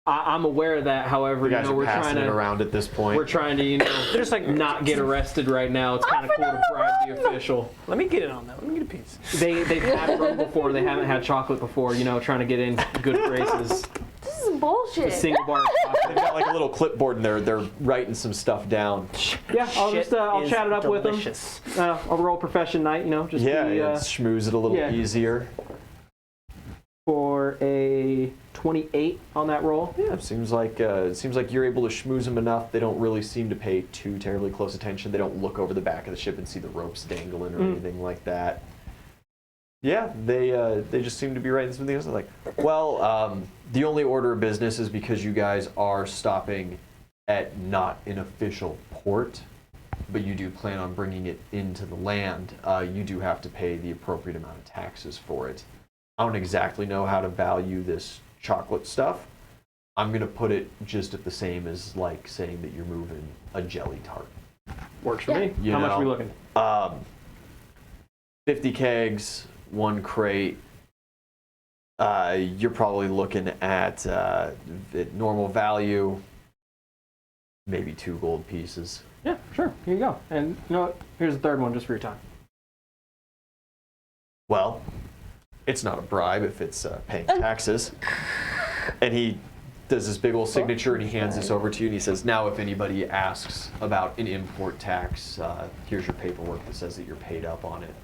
I'm aware of that. However, you guys are we're passing trying it to around at this point. we're trying to Just like not get arrested right now. It's kind of cool to bribe the official. Let me get in on that. Let me get a piece. They've had rum before. They haven't had chocolate before. Trying to get in good graces. This is bullshit. Single bar. They've got like a little clipboard and they're writing some stuff down. Yeah, I'll Shit just I'll is chat it up delicious. with them. I'll roll profession night. Just Yeah, be, schmooze it a little yeah. easier. for a 28 on that roll. Yeah, it seems like you're able to schmooze them enough. They don't really seem to pay too terribly close attention. They don't look over the back of the ship and see the ropes dangling or anything like that. Yeah, they just seem to be writing something else. They're like, well, the only order of business is because you guys are stopping at not an official port. but you do plan on bringing it into the land, you do have to pay the appropriate amount of taxes for it. I don't exactly know how to value this chocolate stuff. I'm going to put it just at the same as like saying that you're moving a jelly tart. Works for me. You How much know, are we looking? 50 kegs, 1 crate. You're probably looking at normal value, maybe 2 gold pieces. Yeah, sure. Here you go. And you know what? Here's the third one just for your time. Well, it's not a bribe if it's paying taxes. And he does this big old signature and he hands this over to you and he says, now if anybody asks about an import tax, here's your paperwork that says that you're paid up on it.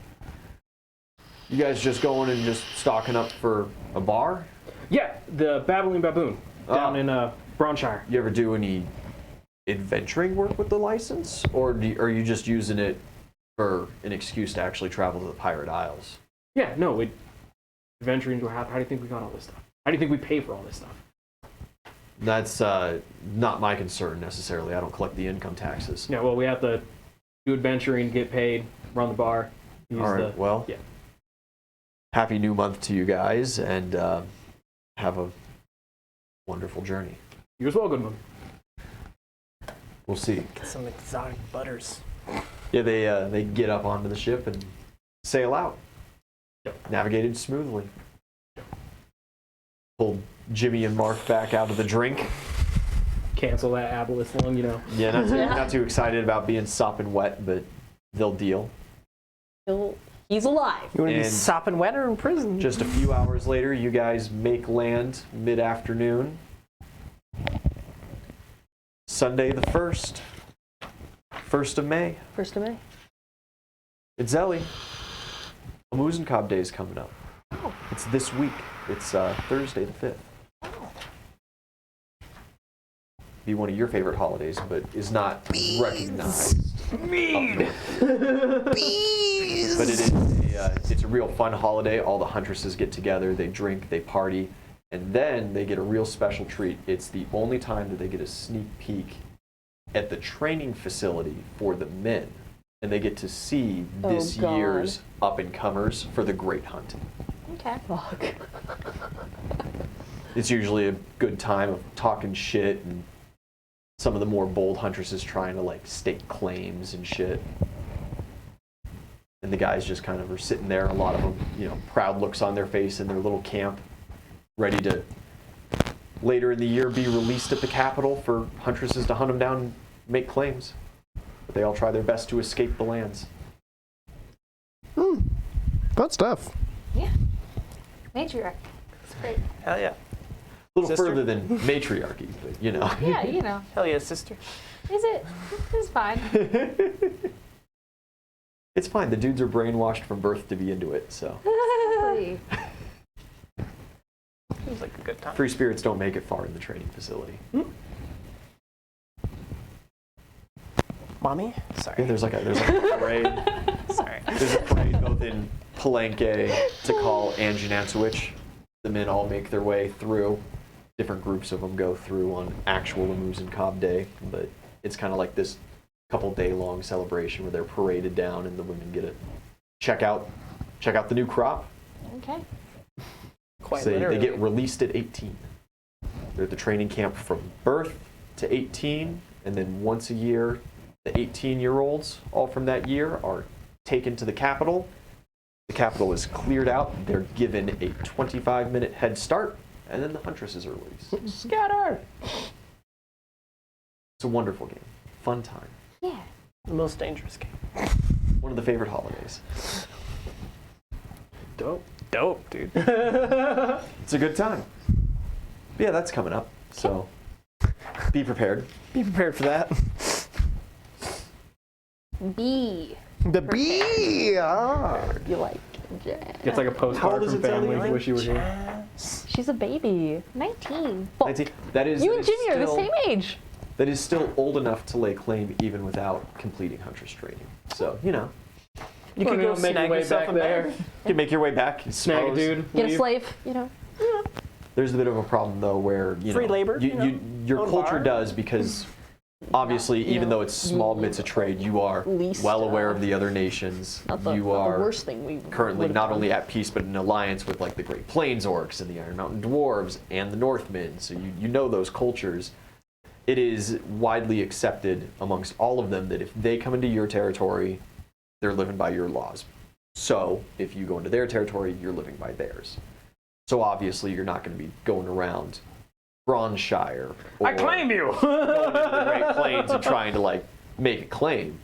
You guys just going and just stocking up for a bar? Yeah, the Babbling Baboon down in Braunshire. You ever do any adventuring work with the license? Or are you just using it for an excuse to actually travel to the Pirate Isles? Yeah, no, we adventuring into how do you think we got all this stuff? How do you think we pay for all this stuff? That's not my concern necessarily. I don't collect the income taxes. Yeah, well, we have to do adventuring, get paid, run the bar. Use All right, well, yeah. Happy new month to you guys, and have a wonderful journey. You as well, Goodman. We'll see. Get some exotic butters. Yeah, they get up onto the ship and sail out. Yep. Navigated smoothly. Pulled Jimmy and Mark back out of the drink. Cancel that Aboleth one, you know. Yeah, not too excited about being sopping wet, but they'll deal. He's alive. You want to be And sopping wet or in prison? Just a few hours later, you guys make land mid-afternoon. Sunday the 1st. 1st of May. 1st of May. It's Zelly. Amusenkob Day is coming up. Oh. It's this week. It's Thursday the 5th. Be one of your favorite holidays, but is not recognized. Mead. But it is it's a real fun holiday. All the huntresses get together, they drink, they party, and then they get a real special treat. It's the only time that they get a sneak peek at the training facility for the men, and they get to see this year's up-and-comers for the Great Hunt. Okay. Fuck. It's usually a good time of talking shit and some of the more bold huntresses trying to like stake claims and shit. And the guys just kind of are sitting there, a lot of them, you know, proud looks on their face in their little camp, ready to later in the year be released at the capital for huntresses to hunt them down and make claims. But they all try their best to escape the lands. Fun stuff. Yeah. Matriarch. It's great. Hell yeah. A little Sister? further than matriarchy, but you know. Yeah, you know. Hell yeah, sister. Is it? It's fine. It's fine. The dudes are brainwashed from birth to be into it, so. Pretty. Seems like a good time. Free spirits don't make it far in the training facility. Mommy? Sorry. Yeah, there's like a parade. Sorry. There's a parade both in Palenque, Tikal, and Jananswich. The men all make their way through. Different groups of them go through on actual Amusenkob Day, but it's kind of like this couple day long celebration where they're paraded down and the women get to check out the new crop. Okay. Quite So they literally. get released at 18. They're at the training camp from birth to 18, and then once a year, the 18-year-olds, all from that year, are taken to the capital. The capital is cleared out. They're given a 25-minute head start, and then the huntresses are released. Scatter! It's a wonderful game. Fun time. Yeah. The most dangerous game. One of the favorite holidays. Dope. Dope, dude. It's a good time. But yeah, that's coming up. So be prepared. Be prepared for that. B. The bee! Ah. You like jazz. It's like a How postcard old is from it, Zelly? family. Like Wish you were here. jazz? She's a baby. 19. That is You that and is Jimmy are the still- same age. That is still old enough to lay claim even without completing huntress training. So, you know, You could go make your snag way yourself back a there. bed. you can make your way back. I Snag a suppose. dude. Get a leave. slave, you know. There's a bit of a problem though where, you Free know, labor, you know, your own culture bar. does because obviously, even though it's small bits of trade, you are Least, well aware of the other nations. Not the, You not are the worst thing we currently would've not done. only at peace, but in alliance with like the Great Plains Orcs and the Iron Mountain Dwarves and the Northmen. So you know those cultures. It is widely accepted amongst all of them that if they come into your territory, they're living by your laws. So if you go into their territory, you're living by theirs. So obviously you're not going to be going around Bronshire or I claim you. going into the Great Plains and trying to like make a claim.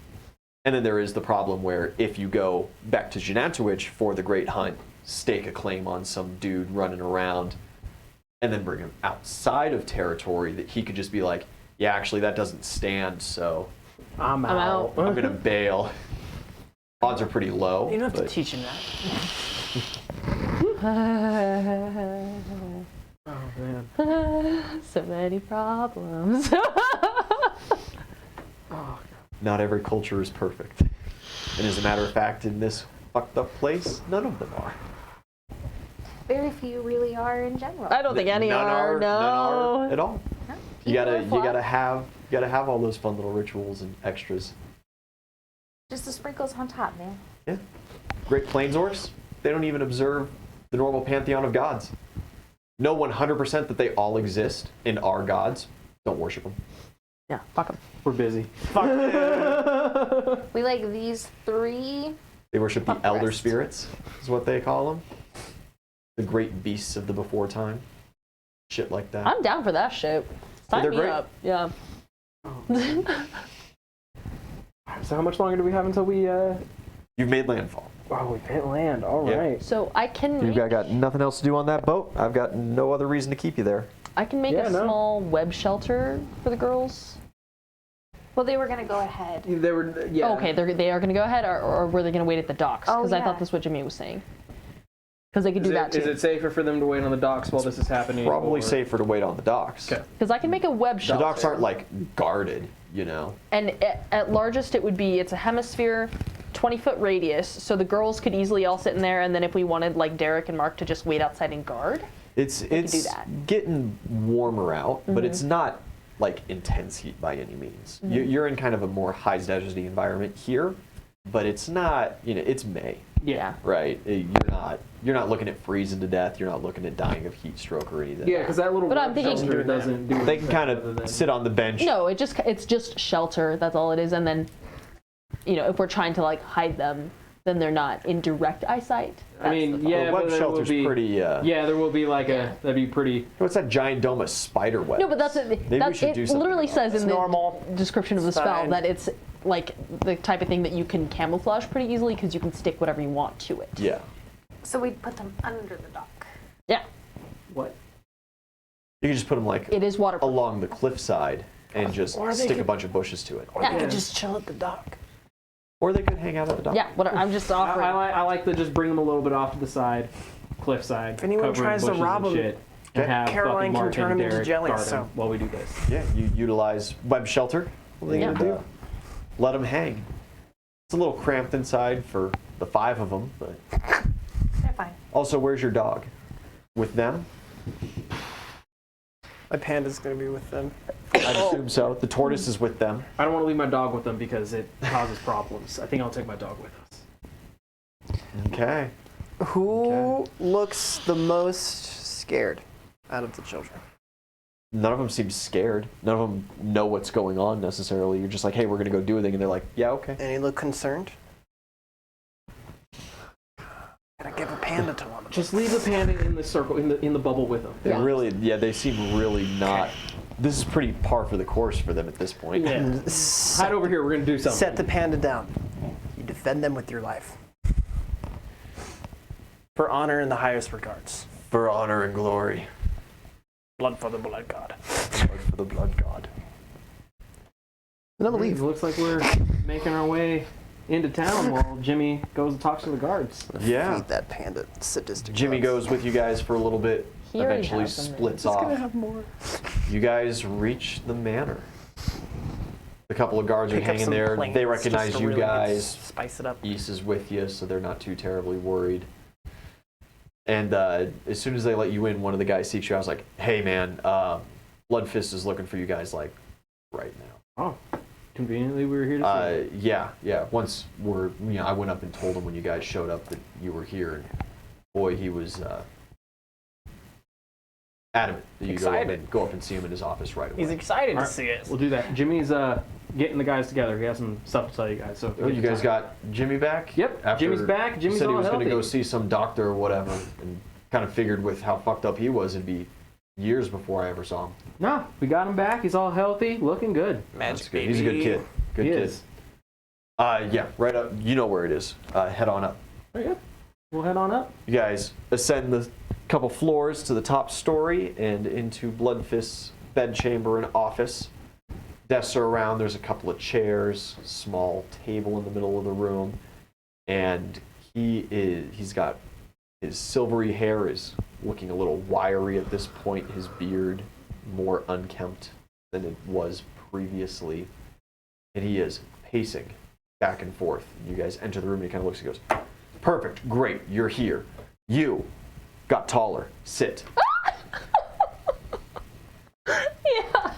And then there is the problem where if you go back to Janantowich for the Great Hunt, stake a claim on some dude running around, and then bring him outside of territory that he could just be like, yeah, actually that doesn't stand, so I'm out. I'm gonna bail. Odds are pretty low. You don't have to but teach him that. Oh man. So many problems. not every culture is perfect. And as a matter of fact, in this fucked up place, none of them are. Very few really are in general. I don't think any None are. None are No. at all. No, You people are flawed. gotta have all those fun little rituals and extras. Just the sprinkles on top, man. Yeah. Great Plains Orcs, they don't even observe the normal pantheon of gods. Know 100% that they all exist and are gods. Don't worship them. Yeah, fuck them. We're busy. We like these three. They worship the Fuck the elder rest. spirits, is what they call them. The great beasts of the before time. Shit like that. I'm down for that shit. Sign They're me great. up. Yeah. So how much longer do we have until we You've made landfall. oh, we hit land. All Yeah. right. So I can You make, got nothing else to do on that boat? I've got no other reason to keep you there. I can make Yeah, a no. small web shelter for the girls. Well, they were gonna go ahead. They were yeah. Oh, okay, they are going to go ahead, or were they going to wait at the docks? Oh, Because I yeah. thought that's what Jimmy was saying. Because they could do that Is too. it safer for them to wait on the docks while this is happening? Probably or- safer to wait on the docks. Okay. Because I can make a web The shelter. docks aren't like guarded, you know. And at largest, it would be, it's a hemisphere, 20-foot radius, so the girls could easily all sit in there, and then if we wanted, like, Derek and Mark to just wait outside and guard. It's do that. getting warmer out, but it's not like intense heat by any means. You're in kind of a more high deserty environment here, but it's not, you know, it's May, Yeah. right? You're not looking at freezing to death. You're not looking at dying of heat stroke or anything. Yeah, because that little But I'm web thinking- shelter doesn't do They can anything kind other of than- sit on the bench. No, it's just shelter, that's all it is, and then, you know, if we're trying to, like, hide them, then they're not in direct eyesight. I mean, That's the yeah, the but web there will shelter's be, pretty. Yeah, there will be like that'd be pretty. What's that giant dome of spider web? No, but that's we that's should it. do something Literally about says It's in the normal. description of the It's spell fine. that it's like the type of thing that you can camouflage pretty easily because you can stick whatever you want to it. Yeah. So we'd put them under the dock. Yeah, What? You can just put them like it is waterproof. along the cliffside and just Or they stick a could- bunch of bushes to it. Or Yeah. they could just chill at the dock. Or they could hang out at the dock. Yeah, whatever. I'm just offering. I like to just bring them a little bit off to the side, cliffside. If anyone cover tries to bushes rob and 'em, shit, and Okay. have Caroline fucking can Mark turn and 'em into Derek jelly, guard 'em so- while we do this. Yeah, you utilize web shelter. What are they Yeah. gonna do? Let them hang. It's a little cramped inside for the 5 of them, but They're fine. also, where's your dog? With them? My panda's gonna be with them. I assume so. The tortoise is with them. I don't want to leave my dog with them because it causes problems. I think I'll take my dog with us. Okay. Who looks the most scared out of the children? None of them seem scared. None of them know what's going on necessarily. You're just like, hey, we're going to go do a thing. And they're like, yeah, okay. Any look concerned? Gotta give a panda to one of them. Just leave the panda in the circle, in the bubble with them. They Yeah. really, they seem really not. This is pretty par for the course for them at this point. Yeah. Hide over here. We're gonna do something. Set the panda down. You defend them with your life. For honor and the highest regards. For honor and glory. Blood for the blood god. Blood for the blood god. And I'm gonna It leave. looks like we're making our way into town while Jimmy goes and talks to the guards. Yeah. Feed that panda sadistic. Jimmy drugs. goes with you guys for a little bit. He already Eventually has them there. splits He's off. gonna have more. You guys reach the manor. A couple of guards are Pick up hanging some there. planes They just recognize to you really guys. Spice it up. East is with you, so they're not too terribly worried. And as soon as they let you in, one of the guys seeks you out. I was like, "Hey, man, Bloodfist is looking for you guys like right now." Oh, conveniently we were here to see. Yeah. Once I went up and told him when you guys showed up that you were here, and boy, he was adamant that you go up and see him in his office right away. He's excited All to right, see it. We'll do that. Jimmy's getting the guys together. He has some stuff to tell you guys. So Oh, you guys got Jimmy back? Yep, After Jimmy's back. Jimmy's he said he all was going to healthy. go see some doctor or whatever, and kind of figured with how fucked up he was, it'd be years before I ever saw him. No, we got him back. He's all healthy, looking good. That's good. He's a good kid. Good He kid. is. Yeah, right up. You know where it is. Head on up. Oh, yeah. We'll head on up. You guys ascend the couple floors to the top story and into Bloodfist's bedchamber and office. Desks are around. There's a couple of chairs, small table in the middle of the room, and he's got his silvery hair is looking a little wiry at this point. His beard more unkempt than it was previously, and he is pacing back and forth. You guys enter the room and he kind of looks and goes, "Perfect, great, you're here. You got taller. Sit." Yeah.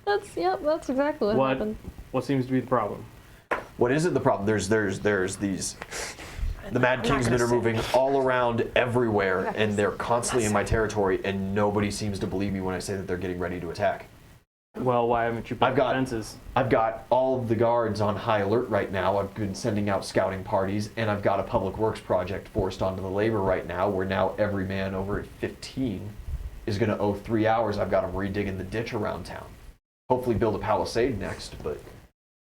That's exactly what happened. What seems to be the problem? What isn't the problem? There's these. The Mad Kingsmen are moving all around everywhere, and they're constantly in my territory, and nobody seems to believe me when I say that they're getting ready to attack. Well, why haven't you built defenses? I've got all of the guards on high alert right now. I've been sending out scouting parties, and I've got a public works project forced onto the labor right now, where now every man over at 15 is going to owe 3 hours. I've got them redigging the ditch around town. Hopefully build a palisade next, but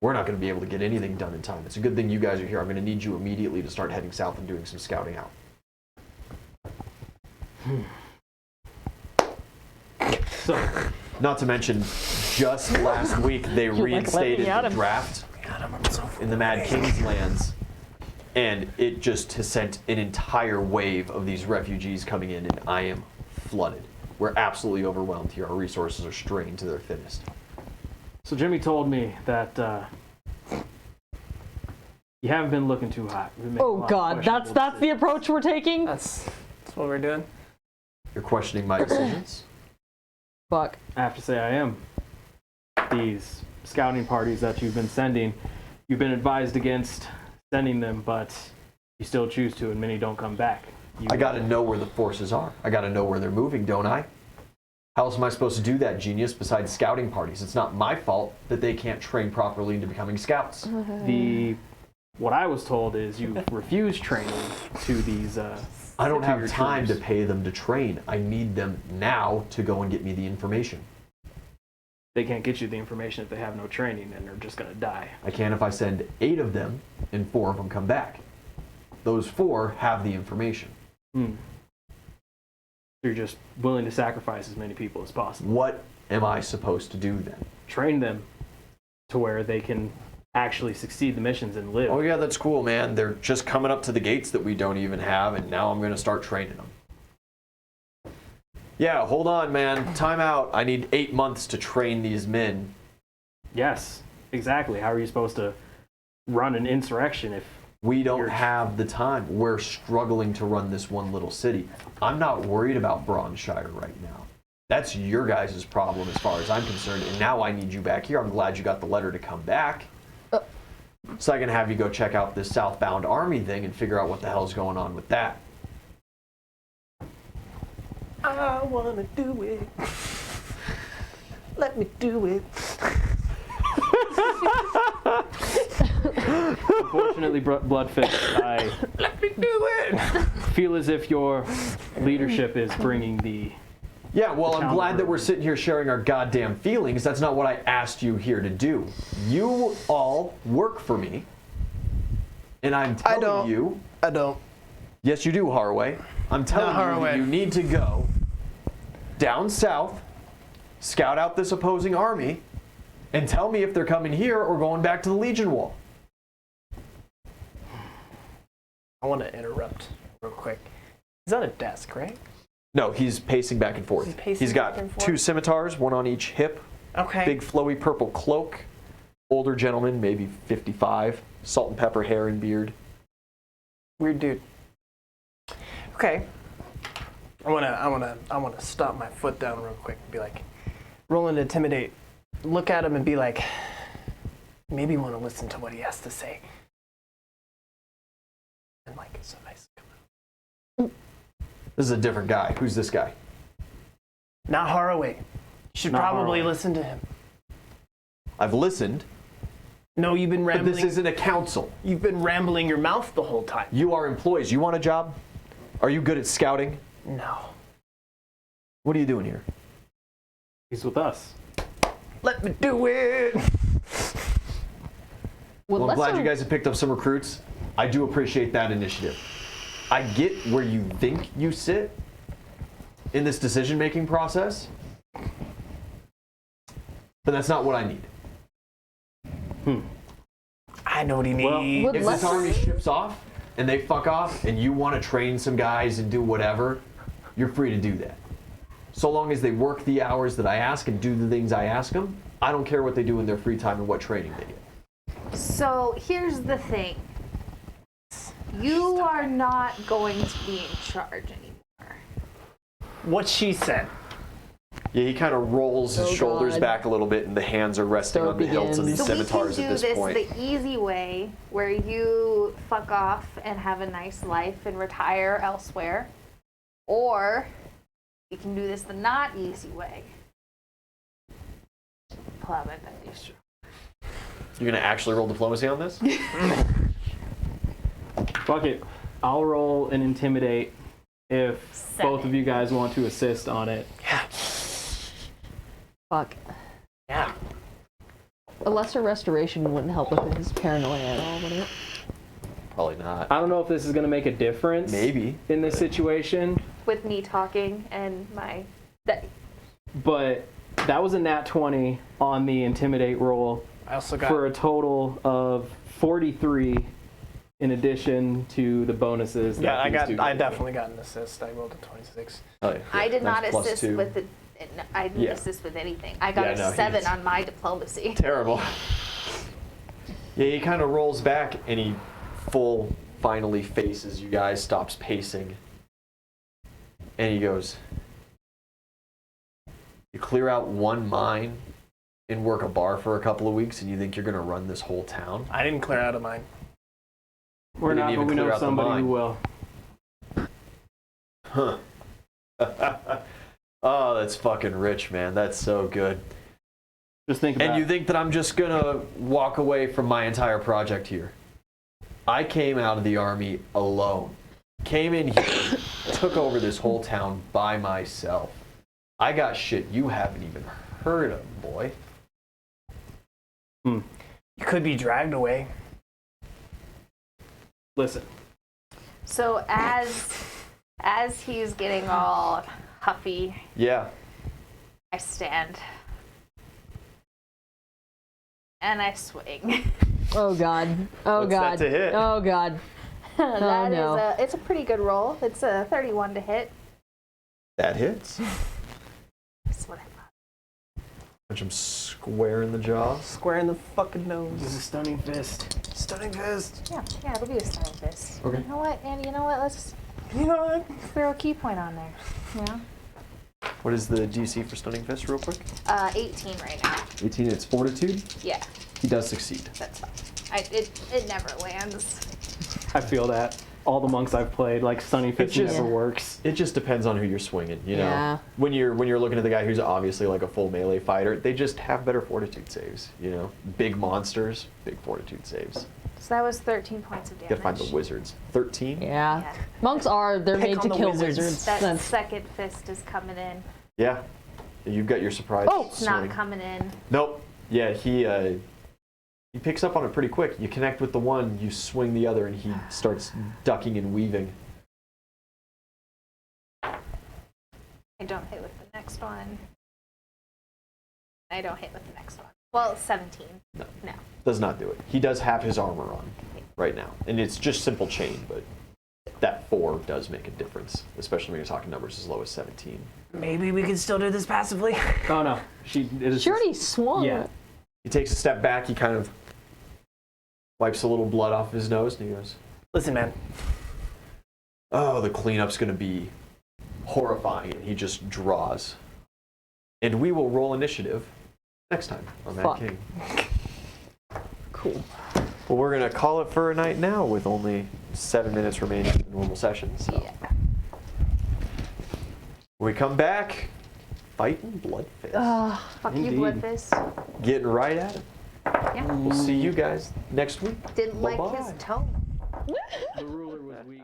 we're not going to be able to get anything done in time. It's a good thing you guys are here. I'm going to need you immediately to start heading south and doing some scouting out. So, not to mention, just last week they reinstated the draft in the Mad King's lands, and it just has sent an entire wave of these refugees coming in, and I am flooded. We're absolutely overwhelmed here. Our resources are strained to their thinnest. So Jimmy told me that you haven't been looking too hot. Oh God, that's the approach we're taking. That's what we're doing. You're questioning my decisions? Fuck. I have to say I am. These scouting parties that you've been sending, you've been advised against sending them, but you still choose to, and many don't come back. I got to know where the forces are. I got to know where they're moving, don't I? How else am I supposed to do that, genius, besides scouting parties? It's not my fault that they can't train properly into becoming scouts. What I was told is you refuse training to these I don't to have your time to troops. pay them to train. I need them now to go and get me the information. They can't get you the information if they have no training, and they're just going to die. I can if I send 8 of them and 4 of them come back. Those 4 have the information. You're just willing to sacrifice as many people as possible. What am I supposed to do then? Train them to where they can actually succeed the missions and live. Oh yeah, that's cool, man. They're just coming up to the gates that we don't even have, and now I'm going to start training them. Yeah, hold on, man. Time out. I need 8 months to train these men. Yes, exactly. How are you supposed to run an insurrection if We don't have the time. We're struggling to run this one little city. I'm not worried about Bronshire right now. That's your guys' problem as far as I'm concerned, and now I need you back here. I'm glad you got the letter to come back. So I can have you go check out this southbound army thing and figure out what the hell's going on with that. I wanna do it. Let me do it. Unfortunately, Bloodfist, I Let me do it. feel as if your leadership is bringing the... Yeah, well, I'm town glad that over. we're sitting here sharing our goddamn feelings. That's not what I asked you here to do. You all work for me, and I'm telling you... I don't. Yes, you do, Haraway. I'm telling you Haraway. that you need to go down south, scout out this opposing army, and tell me if they're coming here or going back to the Legion Wall. I want to interrupt real quick. He's on a desk, right? No, he's pacing back and forth. He's pacing He's got back and forth? 2 scimitars, one on each hip, Okay. big flowy purple cloak, older gentleman, maybe 55, salt and pepper hair and beard. Weird dude. Okay. I wanna stomp my foot down real quick and be like, roll and intimidate. look at him and be like, maybe you want to listen to what he has to say. And like, it's so nice. This is a different guy. Who's this guy? Not Haraway. You should Not probably Haraway. listen to him. I've listened, No, you've been but rambling. this isn't a council. You've been rambling your mouth the whole time. You are employees. You want a job? Are you good at scouting? No. What are you doing here? He's with us. Let me do it. Well, I'm glad you guys have picked up some recruits. I do appreciate that initiative. I get where you think you sit in this decision-making process, but that's not what I need. I know what he Well, needs. Would If this Lesser- army ships off and they fuck off and you want to train some guys and do whatever, you're free to do that. So long as they work the hours that I ask and do the things I ask them, I don't care what they do in their free time and what training they get. So here's the thing. You are not going to be in charge anymore. What she said. Yeah, he kind of rolls his Oh, shoulders God. back a little bit and the hands are resting So it on the hilts of these begins. So we can scimitars do at this this point. the easy way, where you fuck off and have a nice life and retire elsewhere, or we can do this the not easy way. Pull out my bendies. You're going to actually roll diplomacy on this? Fuck it. I'll roll and intimidate if both of you guys want to assist on it. Fuck. Yeah. A lesser restoration wouldn't help with his paranoia at all, would it? Probably not. I don't know if this is going to make a difference Maybe. in this situation, With me talking and my. That, but that was a nat 20 on the intimidate roll I also got. for a total of 43 in addition to the bonuses. that Yeah, I these got. two I get. definitely got an assist. I rolled a 26. Oh, yeah. I did not That's plus assist two. with the. I didn't Yeah. assist with anything. I got Yeah, a no, he 7 is- on my diplomacy. Terrible. Yeah, he kind of rolls back and he finally faces you guys, stops pacing. And he goes, you clear out one mine and work a bar for a couple of weeks and you think you're going to run this whole town? I didn't clear out of mine. We're We didn't not, even but we clear know out the somebody mine. who will. Huh. Oh, that's fucking rich, man. That's so good. Just think about And you think that I'm just gonna walk away from my entire project here? I came out of the army alone. Came in here, took over this whole town by myself. I got shit you haven't even heard of, boy. You could be dragged away. Listen, So as he's getting all huffy, Yeah. I stand and I swing. Oh god. Oh What's that god. to hit? Oh god. That no. is it's a pretty good roll. It's a 31 to hit. That hits. That's what I thought. Punch him square in the jaw. Square in the fucking this is nose. a stunning fist. Stunning fist. Yeah, it'll be a stunning fist. Okay. You know what, Andy? You know what? Let's You know what? throw a key point on there. Yeah. What is the DC for Stunning Fist, real quick? 18 right now. 18, it's Fortitude. Yeah, He does succeed. that's fine. It never lands. I feel that. All the monks I've played, like stunning fist just- never works. It just depends on who you're swinging, you know. Yeah. When you're looking at the guy who's obviously like a full melee fighter, they just have better fortitude saves, you know. Big monsters, big fortitude saves. So that was 13 points of You damage. gotta find the wizards. 13? Yeah. Yeah. Monks they're Pick made on to the kill wizards. wizards. That That's- second fist is coming in. Yeah. You've got your surprise It's not swing. coming in. Nope. Yeah, he picks up on it pretty quick. You connect with the one, you swing the other, and he starts ducking and weaving. I don't hit with the next one. I don't hit with the next one. Well, 17. No. No. Does not do it. He does have his armor on right now. And it's just simple chain, but that 4 does make a difference, especially when you're talking numbers as low as 17. Maybe we can still do this passively. Oh no, it is She already swung. Yeah. He takes a step back, he kind of wipes a little blood off his nose, and he goes, Listen, man. oh, the cleanup's going to be horrifying. And he just draws. And we will roll initiative next time on Mad Fuck. King. Cool. Well, we're going to call it for a night now with only 7 minutes remaining in the normal session. So. Yeah. When we come back, fighting Bloodfist. Fuck you, Indeed. Bloodfist. Getting right at it. Yeah. We'll see you guys next week. Didn't like Bye-bye. his tone. The ruler was weak.